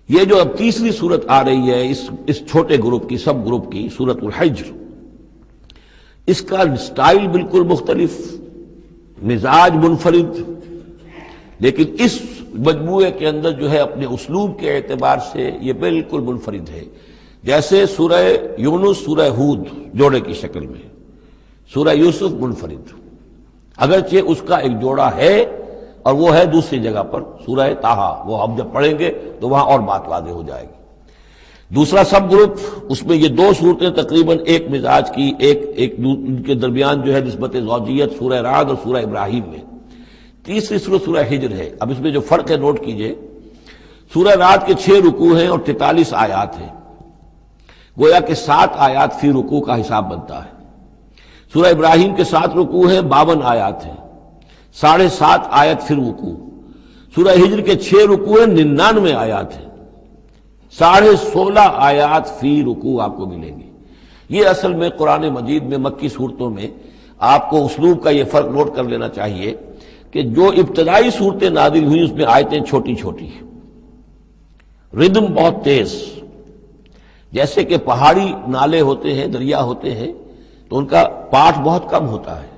یہ جو اب تیسری صورت آ رہی ہے اس چھوٹے گروپ کی، سب گروپ کی، سورۃ الحجر، اس کا سٹائل بالکل مختلف، مزاج منفرد، لیکن اس مجموعے کے اندر جو ہے اپنے اسلوب کے اعتبار سے یہ بالکل منفرد ہے۔ جیسے سورہ یونس، سورہ ہود جوڑے کی شکل میں، سورہ یوسف منفرد، اگرچہ اس کا ایک جوڑا ہے اور وہ ہے دوسری جگہ پر سورہ طٰہٰ، وہ ہم جب پڑھیں گے تو وہاں اور بات واضح ہو جائے گی۔ دوسرا سب گروپ، اس میں یہ دو صورتیں تقریباً ایک مزاج کی، ایک ان کے درمیان جو ہے نسبت زوجیت، سورہ رعد اور سورہ ابراہیم میں۔ تیسری صورت سورہ ہجر ہے۔ اب اس میں جو فرق ہے نوٹ کیجئے، سورہ رعد کے 6 رکوع ہیں اور 43 آیات ہیں، گویا کہ 7 آیات فی رکوع کا حساب بنتا ہے۔ سورہ ابراہیم کے 7 رکوع ہیں، 52 آیات ہیں، 7.5 آیت فی رکوع۔ سورہ ہجر کے 6 رکوع ہیں، 99 آیات ہیں، 16.5 آیات فی رکوع آپ کو ملیں گی۔ یہ اصل میں قرآن مجید میں مکی صورتوں میں آپ کو اسلوب کا یہ فرق نوٹ کر لینا چاہیے کہ جو ابتدائی صورتیں نازل ہوئی اس میں آیتیں چھوٹی چھوٹی، ردم بہت تیز، جیسے کہ پہاڑی نالے ہوتے ہیں، دریا ہوتے ہیں تو ان کا پاٹ بہت کم ہوتا ہے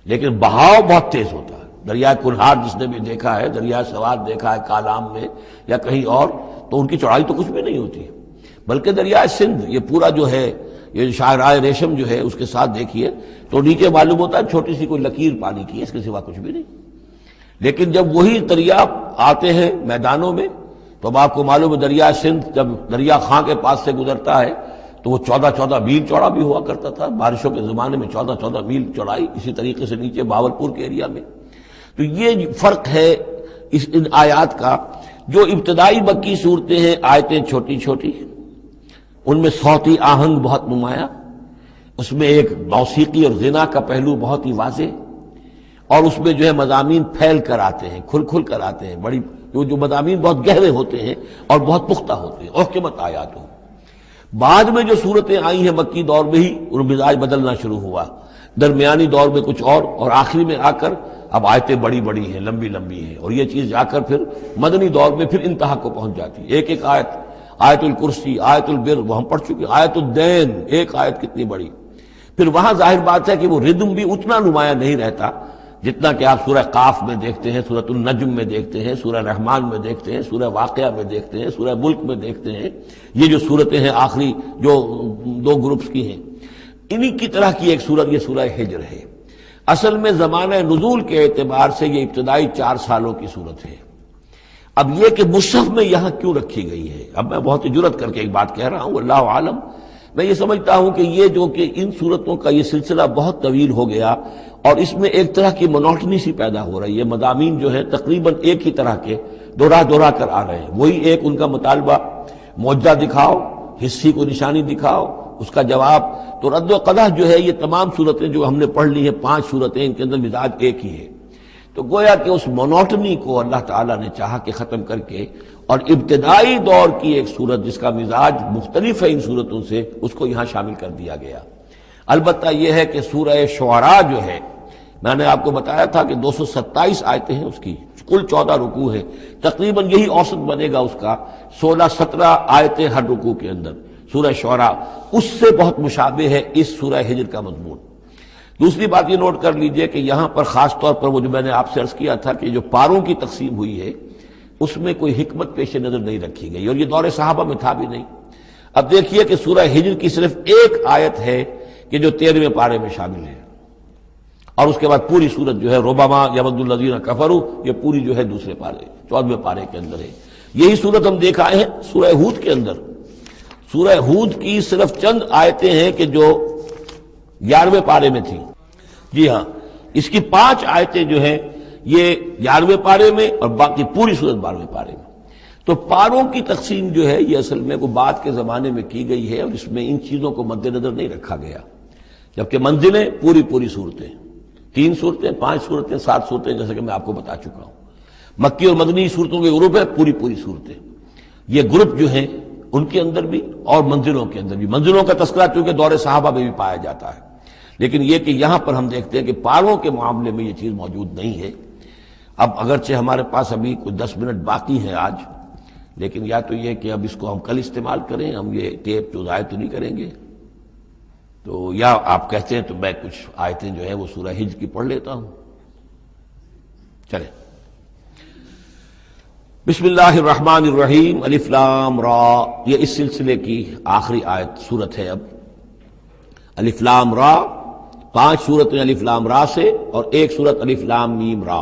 لیکن بہاؤ بہت تیز ہوتا ہے۔ دریائے کنہار جس نے بھی دیکھا ہے، دریائے سوات دیکھا ہے کالام میں یا کہیں اور، تو ان کی چوڑائی تو کچھ بھی نہیں ہوتی، بلکہ دریائے سندھ یہ پورا جو ہے، یہ شاہراہ ریشم جو ہے اس کے ساتھ دیکھیے تو نیچے معلوم ہوتا ہے چھوٹی سی کوئی لکیر پانی کی ہے، اس کے سوا کچھ بھی نہیں۔ لیکن جب وہی دریا آتے ہیں میدانوں میں تو اب آپ کو معلوم ہے دریائے سندھ جب دریا خاں کے پاس سے گزرتا ہے تو وہ 14 میل چوڑا بھی ہوا کرتا تھا، بارشوں کے زمانے میں 14 میل چوڑائی، اسی طریقے سے نیچے باولپور کے ایریا میں۔ تو یہ فرق ہے ان آیات کا۔ جو ابتدائی مکی صورتیں ہیں آیتیں چھوٹی چھوٹی، ان میں صوتی آہنگ بہت نمایاں، اس میں ایک موسیقی اور غنا کا پہلو بہت ہی واضح، اور اس میں جو ہے مضامین پھیل کر آتے ہیں، کھل کھل کر آتے ہیں، بڑی جو مضامین بہت گہرے ہوتے ہیں اور بہت پختہ ہوتے ہیں، احکمت آیات ہو۔ بعد میں جو صورتیں آئی ہیں مکی دور میں ہی ان مزاج بدلنا شروع ہوا، درمیانی دور میں کچھ اور آخری میں آ کر اب آیتیں بڑی بڑی ہیں، لمبی لمبی ہیں، اور یہ چیز جا کر پھر مدنی دور میں پھر انتہا کو پہنچ جاتی ہے۔ ایک آیت، آیت الکرسی، آیت البر وہ ہم پڑھ چکے، آیت الدین، ایک آیت کتنی بڑی۔ پھر وہاں ظاہر بات ہے کہ وہ ردم بھی اتنا نمایاں نہیں رہتا جتنا کہ آپ سورہ قاف میں دیکھتے ہیں، سورۃ النجم میں دیکھتے ہیں، سورہ رحمان میں دیکھتے ہیں، سورہ واقعہ میں دیکھتے ہیں، سورہ ملک میں دیکھتے ہیں۔ یہ جو صورتیں ہیں آخری جو 2 گروپس کی ہیں، انہی کی طرح کی ایک صورت یہ سورہ ہجر ہے۔ اصل میں زمانہ نزول کے اعتبار سے یہ ابتدائی 4 سالوں کی صورت ہے۔ اب یہ کہ مصحف میں یہاں کیوں رکھی گئی ہے، اب میں بہت جرات کر کے ایک بات کہہ رہا ہوں، اللہ عالم، میں یہ سمجھتا ہوں کہ یہ جو کہ ان صورتوں کا یہ سلسلہ بہت طویل ہو گیا اور اس میں ایک طرح کی مونوٹنی سی پیدا ہو رہی ہے، مضامین جو ہے تقریباً ایک ہی طرح کے دہرا کر آ رہے ہیں، وہی ایک ان کا مطالبہ، معجزہ دکھاؤ، حصی کو نشانی دکھاؤ، اس کا جواب۔ تو رد و قدح جو ہے یہ تمام صورتیں جو ہم نے پڑھ لی ہیں 5 صورتیں، ان کے اندر مزاج ایک ہی ہے۔ تو گویا کہ اس مونوٹنی کو اللہ تعالیٰ نے چاہا کہ ختم کر کے، اور ابتدائی دور کی ایک صورت جس کا مزاج مختلف ہے ان صورتوں سے، اس کو یہاں شامل کر دیا گیا۔ البتہ یہ ہے کہ سورہ شعراء جو ہے، میں نے آپ کو بتایا تھا کہ 227 آیتیں ہیں اس کی، کل 14 رکوع ہیں، تقریباً یہی اوسط بنے گا اس کا، 16-17 آیتیں ہر رکوع کے اندر۔ سورہ شعراء اس سے بہت مشابہ ہے اس سورہ ہجر کا مضمون۔ دوسری بات یہ نوٹ کر لیجئے کہ یہاں پر خاص طور پر وہ جو میں نے آپ سے عرض کیا تھا کہ جو پاروں کی تقسیم ہوئی ہے اس میں کوئی حکمت پیش نظر نہیں رکھی گئی، اور یہ دور صحابہ میں تھا بھی نہیں۔ اب دیکھیے کہ سورہ ہجر کی صرف ایک آیت ہے کہ جو 13ویں پارے میں شامل ہے، اور اس کے بعد پوری سورت جو ہے ربما یود الذین کفروا، یہ پوری جو ہے دوسرے پارے 14ویں پارے کے اندر ہے۔ یہی سورت ہم دیکھ آئے ہیں سورہ ہود کے اندر۔ سورہ ہود کی صرف چند آیتیں ہیں کہ جو 11ویں پارے میں تھیں، جی ہاں، اس کی 5 آیتیں جو ہیں یہ 11ویں پارے میں اور باقی پوری سورت 12ویں پارے میں۔ تو پاروں کی تقسیم جو ہے یہ اصل میں وہ بعد کے زمانے میں کی گئی ہے، اور اس میں ان چیزوں کو مد نظر نہیں رکھا گیا، جبکہ منزلیں پوری صورتیں، 3 صورتیں، 5 صورتیں، 7 صورتیں، جیسے کہ میں آپ کو بتا چکا ہوں۔ مکی اور مدنی صورتوں کے گروپ ہے، پوری صورتیں۔ یہ گروپ جو ہیں ان کے اندر بھی اور منزلوں کے اندر بھی، منزلوں کا تذکرہ چونکہ دور صحابہ میں بھی پایا جاتا ہے، لیکن یہ کہ یہاں پر ہم دیکھتے ہیں کہ پاروں کے معاملے میں یہ چیز موجود نہیں ہے۔ اب اگرچہ ہمارے پاس ابھی کچھ 10 منٹ باقی ہیں آج، لیکن یا تو یہ کہ اب اس کو ہم کل استعمال کریں، ہم یہ ٹیپ جو ضائع تو نہیں کریں گے، تو یا آپ کہتے ہیں تو میں کچھ آیتیں جو ہیں وہ سورہ حجر کی پڑھ لیتا ہوں. چلیں. بسم اللہ الرحمن الرحیم. الف لام را، یہ اس سلسلے کی آخری آیت سورت ہے. اب الف لام را، 5 سورتیں الف لام را سے اور ایک سورت الف لام میم را.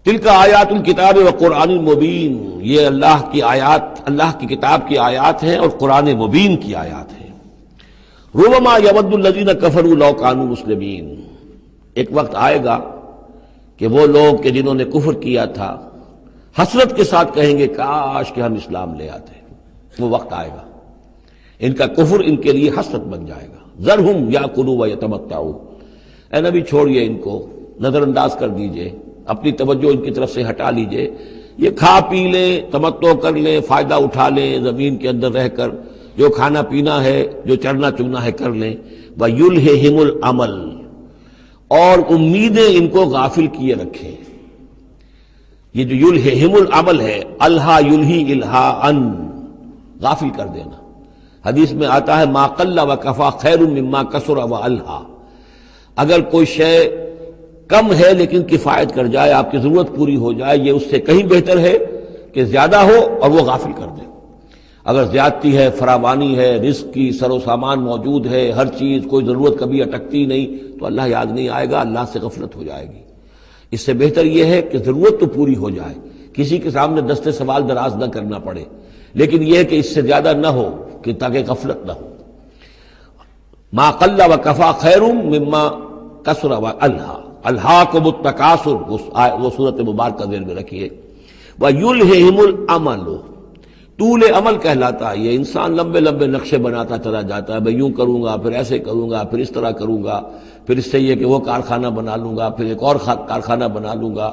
تلک آیات الکتاب و قرآن مبین، یہ اللہ کی آیات، اللہ کی کتاب کی آیات ہیں اور قرآن مبین کی آیات ہیں. ربما یود الذین کفروا لو کانوا مسلمین، ایک وقت آئے گا کہ وہ لوگ کہ جنہوں نے کفر کیا تھا حسرت کے ساتھ کہیں گے کاش کہ ہم اسلام لے آتے. وہ وقت آئے گا، ان کا کفر ان کے لیے حسرت بن جائے گا. ذرہم یاکلوا ویتمتعوا، اے نبی چھوڑیے ان کو، نظر انداز کر دیجئے، اپنی توجہ ان کی طرف سے ہٹا لیجئے. یہ کھا پی لیں، تمتع کر لیں، فائدہ اٹھا لیں، زمین کے اندر رہ کر جو کھانا پینا ہے، جو چرنا چگنا ہے کر لیں. وَيُلْهِهِمُ الْعَمَلُ، اور امیدیں ان کو غافل کیے رکھیں. یہ جو یلہہم العمل ہے، الہا یلہی الہاءً، غافل کر دینا. حدیث میں آتا ہے ما قل وکفا خیر مما کثر والہا، اگر کوئی شے کم ہے لیکن کفایت کر جائے، آپ کی ضرورت پوری ہو جائے، یہ اس سے کہیں بہتر ہے کہ زیادہ ہو اور وہ غافل کر دے. اگر زیادتی ہے، فراوانی ہے، رزق کی سر و سامان موجود ہے، ہر چیز، کوئی ضرورت کبھی اٹکتی نہیں، تو اللہ یاد نہیں آئے گا، اللہ سے غفلت ہو جائے گی. اس سے بہتر یہ ہے کہ ضرورت تو پوری ہو جائے، کسی کے سامنے دست سوال دراز نہ کرنا پڑے، لیکن یہ ہے کہ اس سے زیادہ نہ ہو کہ تاکہ غفلت نہ ہو. ما قل وکفا خیر مما کثر والہا، الہاکم التکاثر، وہ صورت مبارکہ ذہن میں رکھیے. وَيُلْهِهِمُ الْعَمَلُ، طول عمل کہلاتا ہے. یہ انسان لمبے لمبے نقشے بناتا چلا جاتا ہے، میں یوں کروں گا، پھر ایسے کروں گا، پھر اس طرح کروں گا، پھر اس سے یہ کہ وہ کارخانہ بنا لوں گا، پھر ایک اور کارخانہ بنا لوں گا،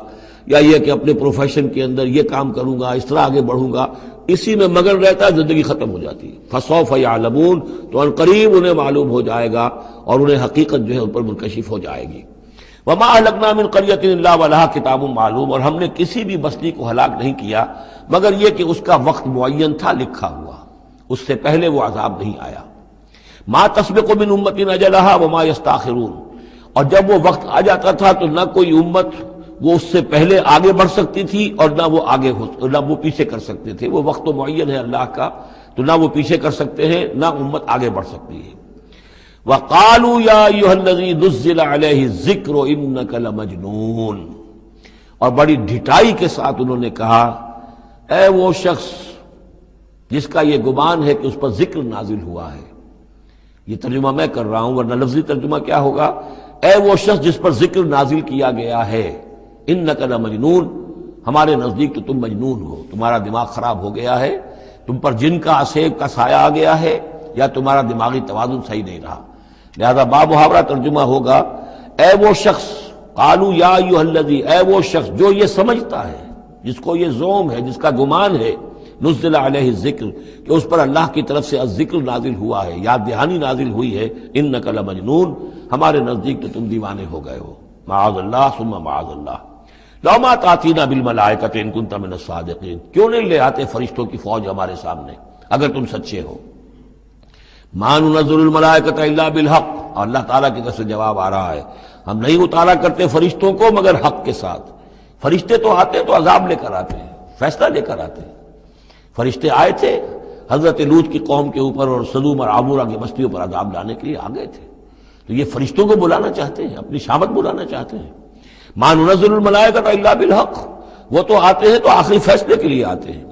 یا یہ کہ اپنے پروفیشن کے اندر یہ کام کروں گا، اس طرح آگے بڑھوں گا. اسی میں مگن رہتا ہے، زندگی ختم ہو جاتی ہے. فَسَوْفَ يَعْلَمُونَ، تو ان قریب انہیں معلوم ہو جائے گا اور انہیں حقیقت جو ہے ان پر منکشف ہو جائے گی. وَمَا أَهْلَكْنَا مِنْ قَرْيَةٍ إِلَّا وَلَهَا کتاب معلوم، اور ہم نے کسی بھی بستی کو ہلاک نہیں کیا مگر یہ کہ اس کا وقت معین تھا، لکھا ہوا، اس سے پہلے وہ عذاب نہیں آیا. مَا تَسْبِقُ مِنْ أُمَّةٍ أَجَلَهَا وَمَا يَسْتَأْخِرُونَ، اور جب وہ وقت آ جاتا تھا تو نہ کوئی امت وہ اس سے پہلے آگے بڑھ سکتی تھی اور نہ وہ پیچھے کر سکتے تھے. وہ وقت تو معین ہے اللہ کا، تو نہ وہ پیچھے کر سکتے ہیں نہ امت آگے بڑھ سکتی ہے. وَقَالُوا يَا أَيُّهَا الَّذِي نُزِّلَ عَلَيْهِ الذِّكْرُ إِنَّكَ لَمَجْنُونٌ، اور بڑی ڈھٹائی کے ساتھ انہوں نے کہا اے وہ شخص جس کا یہ گمان ہے کہ اس پر ذکر نازل ہوا ہے. یہ ترجمہ میں کر رہا ہوں، ورنہ لفظی ترجمہ کیا ہوگا؟ اے وہ شخص جس پر ذکر نازل کیا گیا ہے، انک لمجنون، ہمارے نزدیک تو تم مجنون ہو، تمہارا دماغ خراب ہو گیا ہے، تم پر جن کا اسیب کا سایہ آ گیا ہے، یا تمہارا دماغی توازن صحیح نہیں رہا. لہذا بامحاورہ ترجمہ ہوگا اے وہ شخص، قالوا یا ایھا الذی، اے وہ شخص جو یہ سمجھتا ہے، جس کو یہ زوم ہے، جس کا گمان ہے، نزل علیہ الذکر، کہ اس پر اللہ کی طرف سے الذکر نازل ہوا ہے، یاد دہانی نازل ہوئی ہے، انک لمجنون، ہمارے نزدیک تو تم دیوانے ہو گئے ہو. معاذ اللہ ثم معاذ اللہ. لو ما تاتینا بالملائکۃ ان کنت من الصادقین، کیوں نہیں لے آتے فرشتوں کی فوج ہمارے سامنے اگر تم سچے ہو. ما ننزل الملائکۃ الا بالحق، اور اللہ تعالیٰ کی طرف سے جواب آ رہا ہے ہم نہیں اتارا کرتے فرشتوں کو مگر حق کے ساتھ. فرشتے تو آتے تو عذاب لے کر آتے ہیں، فیصلہ لے کر آتے ہیں. فرشتے آئے تھے حضرت لوط کی قوم کے اوپر اور سدوم اور عمورہ کی بستیوں پر عذاب لانے کے لیے آ گئے تھے. تو یہ فرشتوں کو بلانا چاہتے ہیں، اپنی شامت بلانا چاہتے ہیں. ما ننزل الملائکۃ الا بالحق، وہ تو آتے ہیں تو آخری فیصلے کے لیے آتے ہیں.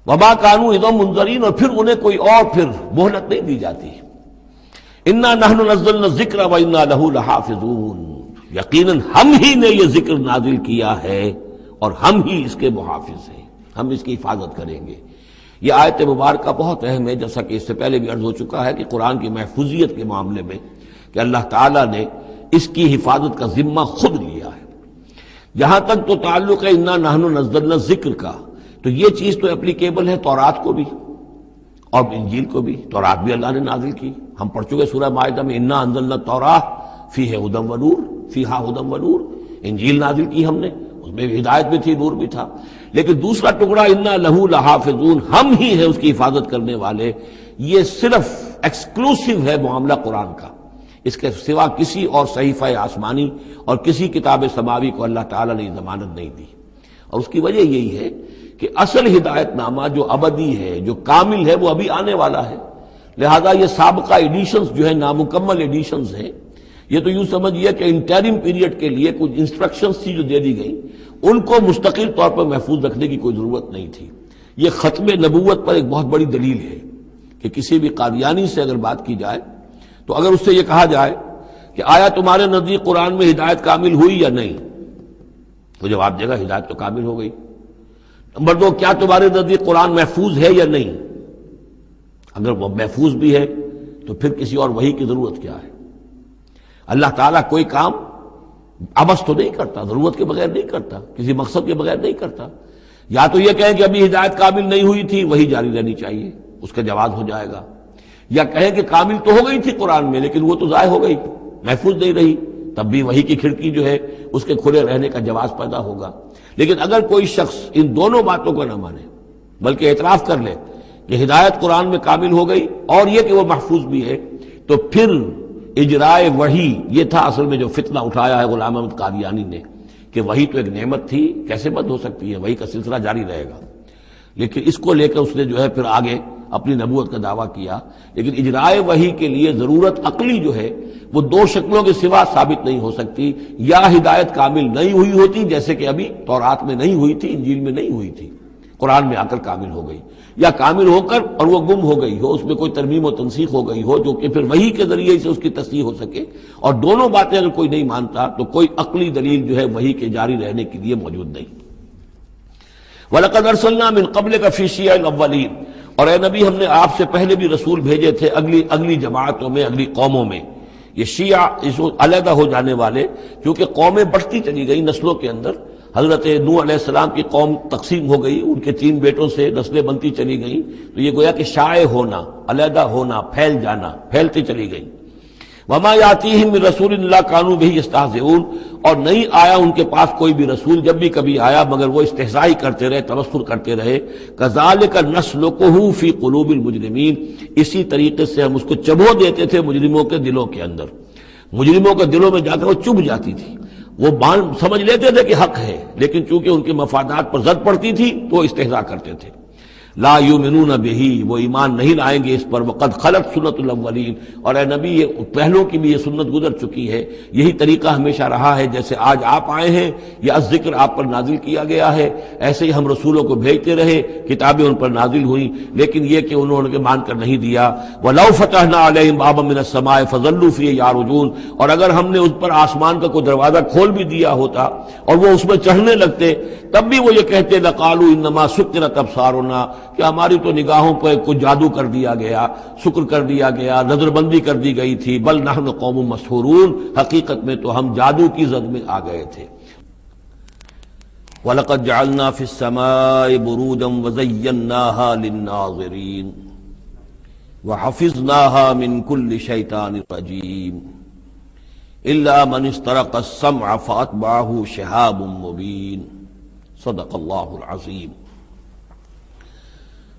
وما کانوا اذا منذرین، اور پھر انہیں کوئی اور پھر مہلت نہیں دی جاتی. انا نحن نزلنا الذکر وانا له لحافظون، یقیناً ہم ہی نے یہ ذکر نازل کیا ہے اور ہم ہی اس کے محافظ ہیں، ہم اس کی حفاظت کریں گے. یہ آیت مبارکہ بہت اہم ہے، جیسا کہ اس سے پہلے بھی عرض ہو چکا ہے کہ قرآن کی محفوظیت کے معاملے میں کہ اللہ تعالیٰ نے اس کی حفاظت کا ذمہ خود لیا ہے. جہاں تک تو تعلق ہے انا نحن نزلنا الذکر کا، تو یہ چیز تو اپلیکیبل ہے تورات کو بھی اور انجیل کو بھی. تورات بھی اللہ نے نازل کی، ہم پڑھ چکے سورہ مائدہ میں انا انزلنا التوراۃ فیہا ھدی ونور، فیہا ھدی ونور. انجیل نازل کی ہم نے، اس میں ہدایت بھی تھی، نور بھی تھا، لیکن دوسرا ٹکڑا انا لہو لحافظون، ہم ہی ہیں اس کی حفاظت کرنے والے، یہ صرف ایکسکلوسیو ہے معاملہ قرآن کا، اس کے سوا کسی اور صحیفہ آسمانی اور کسی کتاب سماوی کو اللہ تعالیٰ نے ضمانت نہیں دی۔ اور اس کی وجہ یہی ہے کہ اصل ہدایت نامہ جو ابدی ہے، جو کامل ہے، وہ ابھی آنے والا ہے، لہذا یہ سابقہ ایڈیشنز جو ہے نامکمل ایڈیشنز ہیں، یہ تو یوں سمجھیے کہ انٹرم پیریڈ کے لیے کچھ انسٹرکشنز تھی جو دے دی گئیں، ان کو مستقل طور پر محفوظ رکھنے کی کوئی ضرورت نہیں تھی۔ یہ ختم نبوت پر ایک بہت بڑی دلیل ہے کہ کسی بھی قادیانی سے اگر بات کی جائے تو اگر اس سے یہ کہا جائے کہ آیا تمہارے نزدیک قرآن میں ہدایت کامل ہوئی یا نہیں، تو جواب دے گا ہدایت تو کامل ہو گئی۔ نمبر دو، کیا تمہارے نزدیک قرآن محفوظ ہے یا نہیں؟ اگر وہ محفوظ بھی ہے تو پھر کسی اور وحی کی ضرورت کیا ہے؟ اللہ تعالیٰ کوئی کام عبث تو نہیں کرتا، ضرورت کے بغیر نہیں کرتا، کسی مقصد کے بغیر نہیں کرتا۔ یا تو یہ کہیں کہ ابھی ہدایت کامل نہیں ہوئی تھی، وہی جاری رہنی چاہیے، اس کا جواز ہو جائے گا، یا کہیں کہ کامل تو ہو گئی تھی قرآن میں لیکن وہ تو ضائع ہو گئی، محفوظ نہیں رہی، تب بھی وحی کی کھڑکی جو ہے اس کے کھلے رہنے کا جواز پیدا ہوگا۔ لیکن اگر کوئی شخص ان دونوں باتوں کو نہ مانے بلکہ اعتراف کر لے کہ ہدایت قرآن میں کامل ہو گئی اور یہ کہ وہ محفوظ بھی ہے، تو پھر اجرائے وحی، یہ تھا اصل میں جو فتنہ اٹھایا ہے غلام احمد قادیانی نے، کہ وحی تو ایک نعمت تھی، کیسے بند ہو سکتی ہے، وحی کا سلسلہ جاری رہے گا۔ لیکن اس کو لے کر اس نے جو ہے پھر آگے اپنی نبوت کا دعویٰ کیا، لیکن اجرائے وحی کے لیے ضرورت عقلی جو ہے وہ دو شکلوں کے سوا ثابت نہیں ہو سکتی، یا ہدایت کامل نہیں ہوئی ہوتی جیسے کہ ابھی تورات میں نہیں ہوئی تھی، انجیل میں نہیں ہوئی تھی، قرآن میں آ کر کامل ہو گئی، یا کامل ہو کر اور وہ گم ہو گئی ہو، اس میں کوئی ترمیم و تنسیخ ہو گئی ہو جو کہ پھر وحی کے ذریعے سے اس کی تصحیح ہو سکے۔ اور دونوں باتیں اگر کوئی نہیں مانتا تو کوئی عقلی دلیل جو ہے وحی کے جاری رہنے کے لیے موجود نہیں۔ وَلَقَدْ أَرْسَلْنَا مِن قَبْلِكَ فِي شِيَعِ الْأَوَّلِينَ، اور اے نبی ہم نے آپ سے پہلے بھی رسول بھیجے تھے اگلی جماعتوں میں، اگلی قوموں میں۔ یہ شیعہ اس علیحدہ ہو جانے والے، کیونکہ قومیں بڑھتی چلی گئی نسلوں کے اندر، حضرت نوح علیہ السلام کی قوم تقسیم ہو گئی، ان کے 3 بیٹوں سے نسلیں بنتی چلی گئیں، تو یہ گویا کہ شائع ہونا، علیحدہ ہونا، پھیل جانا، پھیلتی چلی گئی۔ وما یاتیہم من رسول الا کانوا بہ یستہزئون، اور نہیں آیا ان کے پاس کوئی بھی رسول، جب بھی کبھی آیا مگر وہ استہزائی کرتے رہے، تبصر کرتے رہے۔ کذالک نسلکہ فی قلوب المجرمین، اسی طریقے سے ہم اس کو چبو دیتے تھے مجرموں کے دلوں کے اندر، مجرموں کے دلوں میں جا کر وہ چبھ جاتی تھی، وہ سمجھ لیتے تھے کہ حق ہے، لیکن چونکہ ان کے مفادات پر زد پڑتی تھی تو وہ استہزاء کرتے تھے۔ لا یؤمنون بہ، وہ ایمان نہیں لائیں گے اس پر۔ وقد خلت سنت الاولین، اور اے نبی یہ پہلوں کی بھی یہ سنت گزر چکی ہے، یہی طریقہ ہمیشہ رہا ہے، جیسے آج آپ آئے ہیں یا ذکر آپ پر نازل کیا گیا ہے، ایسے ہی ہم رسولوں کو بھیجتے رہے، کتابیں ان پر نازل ہوئیں، لیکن یہ کہ انہوں نے مان کر نہیں دیا۔ وَلَوْ فَتَحْنَا عَلَيْهِمْ بَابًا مِّنَ السَّمَاءِ فَظَلُّوا فِيهِ يَعْرُجُونَ، اور اگر ہم نے اس پر آسمان کا کوئی دروازہ کھول بھی دیا ہوتا اور وہ اس میں چڑھنے لگتے، تب بھی وہ یہ کہتے لَقَالُوا إِنَّمَا سُكِّرَتْ أَبْصَارُنَا، کہ ہماری تو نگاہوں پہ کچھ جادو کر دیا گیا، شکر کر دیا گیا، نظر بندی کر دی گئی تھی۔ بل نحن قوم مسحورون، حقیقت میں تو ہم جادو کی زد میں آ گئے تھے۔ وَلَقَدْ جَعَلْنَا فِي السَّمَاءِ بُرُوجًا وَزَيَّنَّاهَا لِلنَّاظِرِينَ وَحَفِظْنَاهَا مِنْ كُلِّ شَيْطَانٍ رَجِيمٍ إِلَّا مَنِ اسْتَرَقَ السَّمْعَ فَأَتْبَعَهُ شِهَابٌ مُّبِينٌ صدق اللہ العظیم۔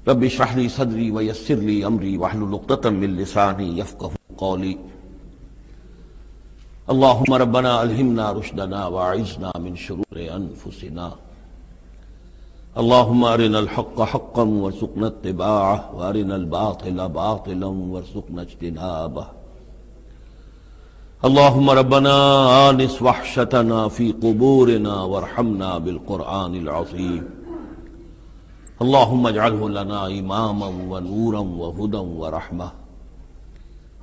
رب اشرح لي صدري ويسر لي امري واحلل عقدة من لساني يفقهوا قولي۔ اللهم ربنا الهمنا رشدنا واعذنا من شرور انفسنا، اللهم ارنا الحق حقا وارزقنا اتباعه وارنا الباطل باطلا وارزقنا اجتنابه۔ اللهم ربنا آنس وحشتنا في قبورنا وارحمنا بالقرآن العظيم، اللهم اجعله لنا اماما ونورا وهدى ورحمة،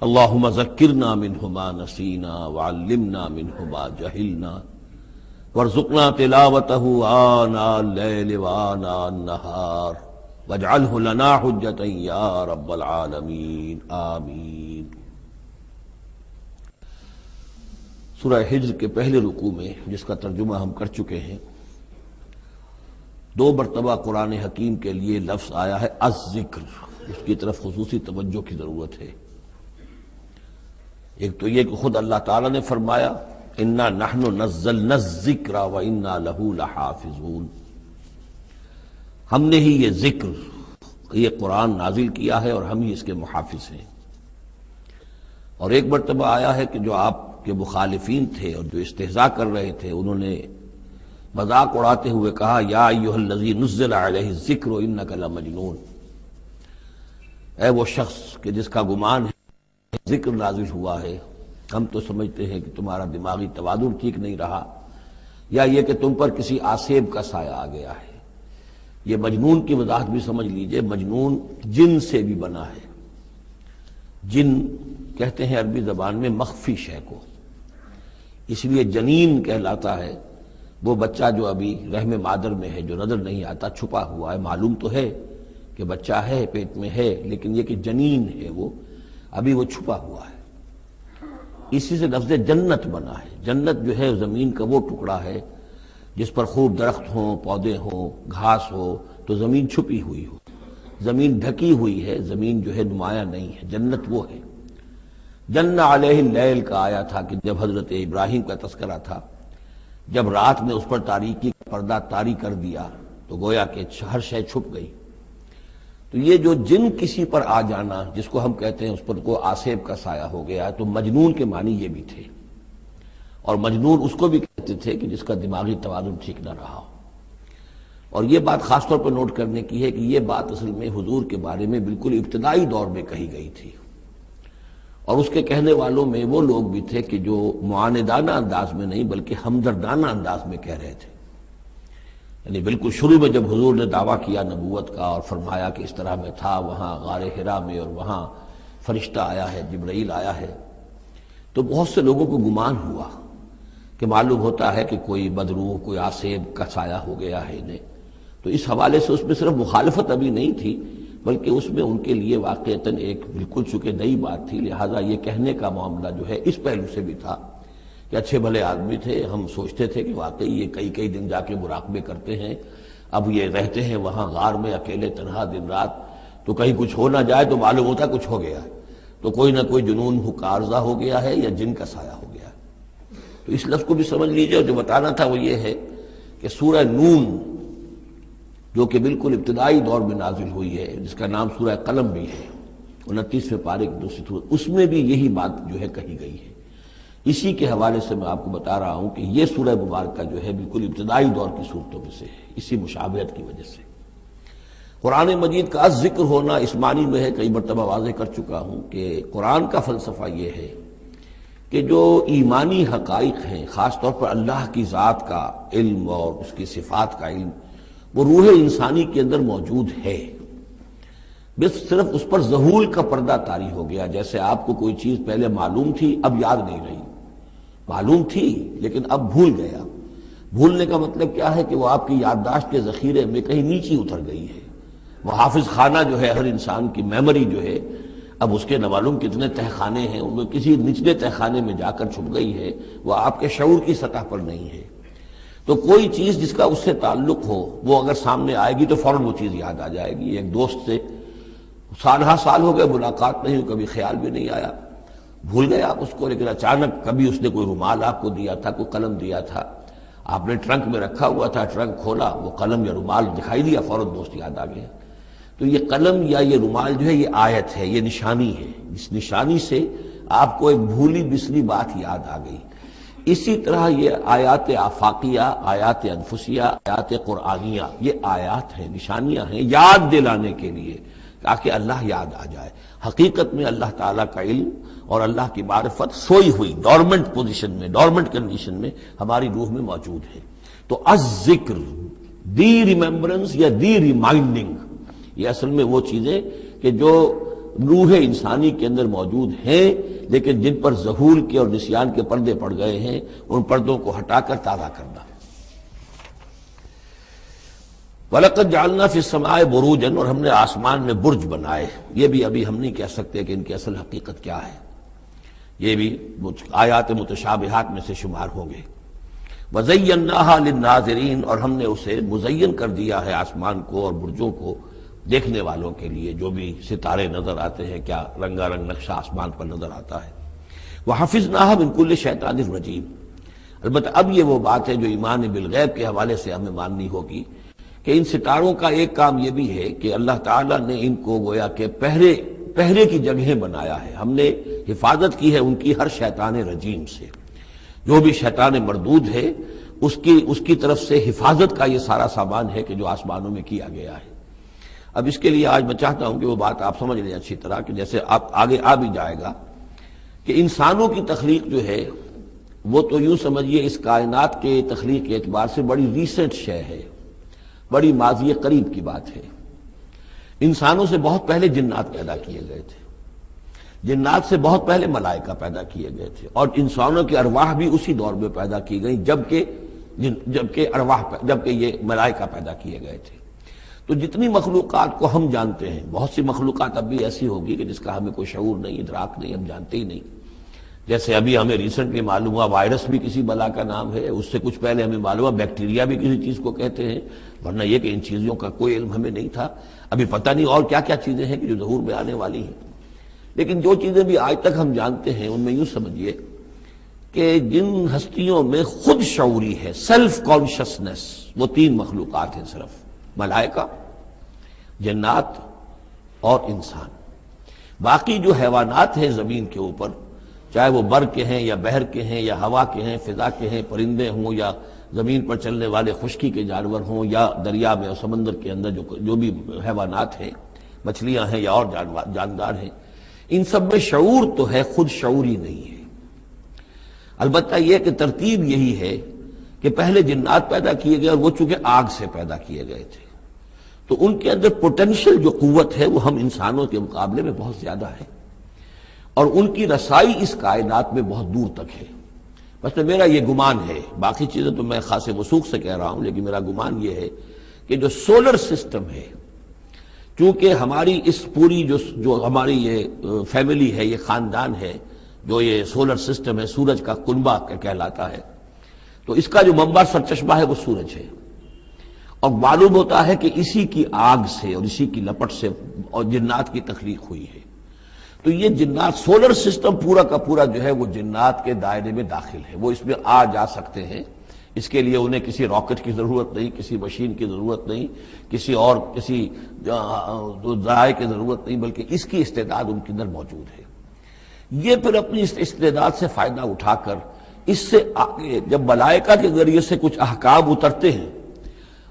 اللهم ذكرنا منه ما نسينا وعلمنا منه ما جهلنا، وارزقنا تلاوته آناء الليل وآناء النهار، واجعله لنا حجة يا رب العالمين، آمین۔ سورہ حجر کے پہلے رکوع میں، جس کا ترجمہ ہم کر چکے ہیں، 2 مرتبہ قرآن حکیم کے لیے لفظ آیا ہے الذکر، اس کی طرف خصوصی توجہ کی ضرورت ہے۔ ایک تو یہ کہ خود اللہ تعالیٰ نے فرمایا انا نحن نزلنا الذکر وانا لہ لحافظون، ہم نے ہی یہ ذکر، یہ قرآن نازل کیا ہے اور ہم ہی اس کے محافظ ہیں۔ اور ایک مرتبہ آیا ہے کہ جو آپ کے مخالفین تھے اور جو استہزاء کر رہے تھے، انہوں نے مذاق اڑاتے ہوئے کہا یا ایھا الذی نزل علیہ الذکر انک لمجنون، اے وہ شخص کہ جس کا گمان ہے ذکر نازل ہوا ہے، ہم تو سمجھتے ہیں کہ تمہارا دماغی توازن ٹھیک نہیں رہا، یا یہ کہ تم پر کسی آسیب کا سایہ آ گیا ہے۔ یہ مجنون کی وضاحت بھی سمجھ لیجئے، مجنون جن سے بھی بنا ہے۔ جن کہتے ہیں عربی زبان میں مخفی شے کو، اس لیے جنین کہلاتا ہے وہ بچہ جو ابھی رحم مادر میں ہے، جو نظر نہیں آتا، چھپا ہوا ہے، معلوم تو ہے کہ بچہ ہے، پیٹ میں ہے، لیکن یہ کہ جنین ہے وہ ابھی وہ چھپا ہوا ہے۔ اسی سے لفظ جنت بنا ہے۔ جنت جو ہے زمین کا وہ ٹکڑا ہے جس پر خوب درخت ہوں، پودے ہوں، گھاس ہو، تو زمین چھپی ہوئی ہو، زمین ڈھکی ہوئی ہے، زمین جو ہے نمایاں نہیں ہے۔ جنت وہ ہے۔ جن علیہ اللیل کا آیا تھا کہ جب حضرت ابراہیم کا تذکرہ تھا، جب رات نے اس پر تاریکی کا پردہ طاری کر دیا تو گویا کہ ہر شے چھپ گئی۔ تو یہ جو جن کسی پر آ جانا، جس کو ہم کہتے ہیں اس پر کو آسیب کا سایہ ہو گیا، تو مجنون کے معنی یہ بھی تھے۔ اور مجنون اس کو بھی کہتے تھے کہ جس کا دماغی توازن ٹھیک نہ رہا ہو۔ اور یہ بات خاص طور پر نوٹ کرنے کی ہے کہ یہ بات اصل میں حضور کے بارے میں بالکل ابتدائی دور میں کہی گئی تھی، اور اس کے کہنے والوں میں وہ لوگ بھی تھے کہ جو معاندانہ انداز میں نہیں بلکہ ہمدردانہ انداز میں کہہ رہے تھے۔ یعنی بالکل شروع میں جب حضور نے دعویٰ کیا نبوت کا اور فرمایا کہ اس طرح میں تھا وہاں غار حرا میں، اور وہاں فرشتہ آیا ہے، جبرائیل آیا ہے، تو بہت سے لوگوں کو گمان ہوا کہ معلوم ہوتا ہے کہ کوئی بدروح، کوئی آسیب کا سایہ ہو گیا ہے انہیں۔ تو اس حوالے سے اس میں صرف مخالفت ابھی نہیں تھی، بلکہ اس میں ان کے لیے واقعتاً ایک بالکل چونکہ نئی بات تھی، لہٰذا یہ کہنے کا معاملہ جو ہے اس پہلو سے بھی تھا کہ اچھے بھلے آدمی تھے، ہم سوچتے تھے کہ واقعی یہ کئی دن جا کے مراقبے کرتے ہیں، اب یہ رہتے ہیں وہاں غار میں اکیلے تنہا دن رات، تو کہیں کچھ ہو نہ جائے تو معلوم ہوتا کچھ ہو گیا ہے، تو کوئی نہ کوئی جنون عارضہ ہو گیا ہے یا جن کا سایہ ہو گیا ہے۔ تو اس لفظ کو بھی سمجھ لیجئے، اور جو بتانا تھا وہ یہ ہے کہ سورہ نون جو کہ بالکل ابتدائی دور میں نازل ہوئی ہے، جس کا نام سورہ قلم بھی ہے، 29ویں پارے کی دوسری سورت، اس میں بھی یہی بات جو ہے کہی گئی ہے۔ اسی کے حوالے سے میں آپ کو بتا رہا ہوں کہ یہ سورہ مبارکہ جو ہے بالکل ابتدائی دور کی صورتوں میں سے ہے، اسی مشابہت کی وجہ سے۔ قرآن مجید کا ذکر ہونا اس معنی میں ہے، کئی مرتبہ واضح کر چکا ہوں کہ قرآن کا فلسفہ یہ ہے کہ جو ایمانی حقائق ہیں، خاص طور پر اللہ کی ذات کا علم اور اس کی صفات کا علم، وہ روح انسانی کے اندر موجود ہے، بس صرف اس پر ظہور کا پردہ طاری ہو گیا۔ جیسے آپ کو کوئی چیز پہلے معلوم تھی، اب یاد نہیں رہی، معلوم تھی لیکن اب بھول گیا۔ بھولنے کا مطلب کیا ہے کہ وہ آپ کی یادداشت کے ذخیرے میں کہیں نیچی اتر گئی ہے۔ وہ حافظ خانہ جو ہے ہر انسان کی میموری جو ہے، اب اس کے نہ معلوم کتنے تہہ خانے ہیں، ان میں کسی نچلے تہہ خانے میں جا کر چھپ گئی ہے، وہ آپ کے شعور کی سطح پر نہیں ہے۔ تو کوئی چیز جس کا اس سے تعلق ہو، وہ اگر سامنے آئے گی تو فوراً وہ چیز یاد آ جائے گی۔ ایک دوست سے سالہ سال ہو گئے ملاقات نہیں ہوئی، کبھی خیال بھی نہیں آیا، بھول گئے آپ اس کو، لیکن اچانک کبھی اس نے کوئی رومال آپ کو دیا تھا، کوئی قلم دیا تھا، آپ نے ٹرنک میں رکھا ہوا تھا، ٹرنک کھولا، وہ قلم یا رومال دکھائی دیا، فوراً دوست یاد آ گیا۔ تو یہ قلم یا یہ رومال جو ہے یہ آیت ہے، یہ نشانی ہے، اس نشانی سے آپ کو ایک بھولی بسری بات یاد آ گئی۔ اسی طرح یہ آیات آفاقیہ، آیات انفسیہ، آیات قرآنیہ، یہ آیات ہیں، نشانیاں ہیں یاد دلانے کے لیے، تاکہ اللہ یاد آ جائے۔ حقیقت میں اللہ تعالیٰ کا علم اور اللہ کی معرفت سوئی ہوئی ڈورمنٹ پوزیشن میں، ڈورمنٹ کنڈیشن میں ہماری روح میں موجود ہے۔ تو الذکر، دی ریممبرنس یا دی ریمائنڈنگ، یہ اصل میں وہ چیزیں کہ جو روح انسانی کے اندر موجود ہیں، لیکن جن پر ظہور کے اور نسیان کے پردے پڑ گئے ہیں، ان پردوں کو ہٹا کر تازہ کرنا۔ وَلَقَدْ جَعَلْنَا فِي السَّمَاءِ بُرُوجًا، اور ہم نے آسمان میں برج بنائے۔ یہ بھی ابھی ہم نہیں کہہ سکتے کہ ان کی اصل حقیقت کیا ہے، یہ بھی آیات متشابہات میں سے شمار ہوں گے۔ وَزَيَّنَّاهَا لِلنَّاظِرِينَ، اور ہم نے اسے مزین کر دیا ہے آسمان کو اور برجوں کو دیکھنے والوں کے لیے، جو بھی ستارے نظر آتے ہیں، کیا رنگا رنگ نقشہ آسمان پر نظر آتا ہے۔ وَحَفِظْنَاهَا مِن كُلِّ شَيْطَانٍ رَجِيمٍ، البتہ اب یہ وہ بات ہے جو ایمان بالغیب کے حوالے سے ہمیں ماننی ہوگی کہ ان ستاروں کا ایک کام یہ بھی ہے کہ اللہ تعالیٰ نے ان کو گویا کہ پہرے کی جگہیں بنایا ہے. ہم نے حفاظت کی ہے ان کی ہر شیطان رجیم سے. جو بھی شیطان مردود ہے اس کی طرف سے حفاظت کا یہ سارا سامان ہے کہ جو آسمانوں میں کیا گیا ہے. اب اس کے لیے آج میں چاہتا ہوں کہ وہ بات آپ سمجھ لیں اچھی طرح کہ جیسے آپ آگے آ بھی جائے گا کہ انسانوں کی تخلیق جو ہے وہ تو یوں سمجھیے اس کائنات کے تخلیق کے اعتبار سے بڑی ریسنٹ شے ہے، بڑی ماضی قریب کی بات ہے. انسانوں سے بہت پہلے جنات پیدا کیے گئے تھے، جنات سے بہت پہلے ملائکہ پیدا کیے گئے تھے، اور انسانوں کی ارواح بھی اسی دور میں پیدا کی گئی جبکہ یہ ملائکہ پیدا کیے گئے تھے. تو جتنی مخلوقات کو ہم جانتے ہیں، بہت سی مخلوقات اب بھی ایسی ہوگی کہ جس کا ہمیں کوئی شعور نہیں، ادراک نہیں، ہم جانتے ہی نہیں. جیسے ابھی ہمیں ریسنٹلی معلوم ہوا وائرس بھی کسی بلا کا نام ہے، اس سے کچھ پہلے ہمیں معلوم ہوا بیکٹیریا بھی کسی چیز کو کہتے ہیں، ورنہ یہ کہ ان چیزوں کا کوئی علم ہمیں نہیں تھا. ابھی پتہ نہیں اور کیا کیا چیزیں ہیں کہ جو ظہور میں آنے والی ہیں. لیکن جو چیزیں بھی آج تک ہم جانتے ہیں ان میں یوں سمجھیے کہ جن ہستیوں میں خود شعوری ہے، سیلف کانشسنس، وہ 3 مخلوقات ہیں صرف: ملائکہ، جنات اور انسان. باقی جو حیوانات ہیں زمین کے اوپر، چاہے وہ بر کے ہیں یا بحر کے ہیں یا ہوا کے ہیں، فضا کے ہیں، پرندے ہوں یا زمین پر چلنے والے خشکی کے جانور ہوں یا دریا میں اور سمندر کے اندر جو بھی حیوانات ہیں، مچھلیاں ہیں یا اور جاندار ہیں، ان سب میں شعور تو ہے، خود شعوری نہیں ہے. البتہ یہ کہ ترتیب یہی ہے کہ پہلے جنات پیدا کیے گئے اور وہ چونکہ آگ سے پیدا کیے گئے تھے تو ان کے اندر پوٹینشل جو قوت ہے وہ ہم انسانوں کے مقابلے میں بہت زیادہ ہے، اور ان کی رسائی اس کائنات میں بہت دور تک ہے. بس میرا یہ گمان ہے، باقی چیزیں تو میں خاص وثوق سے کہہ رہا ہوں، لیکن میرا گمان یہ ہے کہ جو سولر سسٹم ہے، چونکہ ہماری اس پوری جو ہماری یہ فیملی ہے، یہ خاندان ہے، جو یہ سولر سسٹم ہے، سورج کا کنبہ کہلاتا ہے، تو اس کا جو منبع سرچشمہ ہے وہ سورج ہے. اور معلوم ہوتا ہے کہ اسی کی آگ سے اور اسی کی لپٹ سے اور جنات کی تخلیق ہوئی ہے. تو یہ جنات، سولر سسٹم پورا کا پورا جو ہے وہ جنات کے دائرے میں داخل ہے، وہ اس میں آ جا سکتے ہیں. اس کے لیے انہیں کسی راکٹ کی ضرورت نہیں، کسی مشین کی ضرورت نہیں، کسی ذرائع کی ضرورت نہیں، بلکہ اس کی استعداد ان کے اندر موجود ہے. یہ پھر اپنی اس استعداد سے فائدہ اٹھا کر اس سے آگے جب ملائکہ کے ذریعے سے کچھ احکام اترتے ہیں،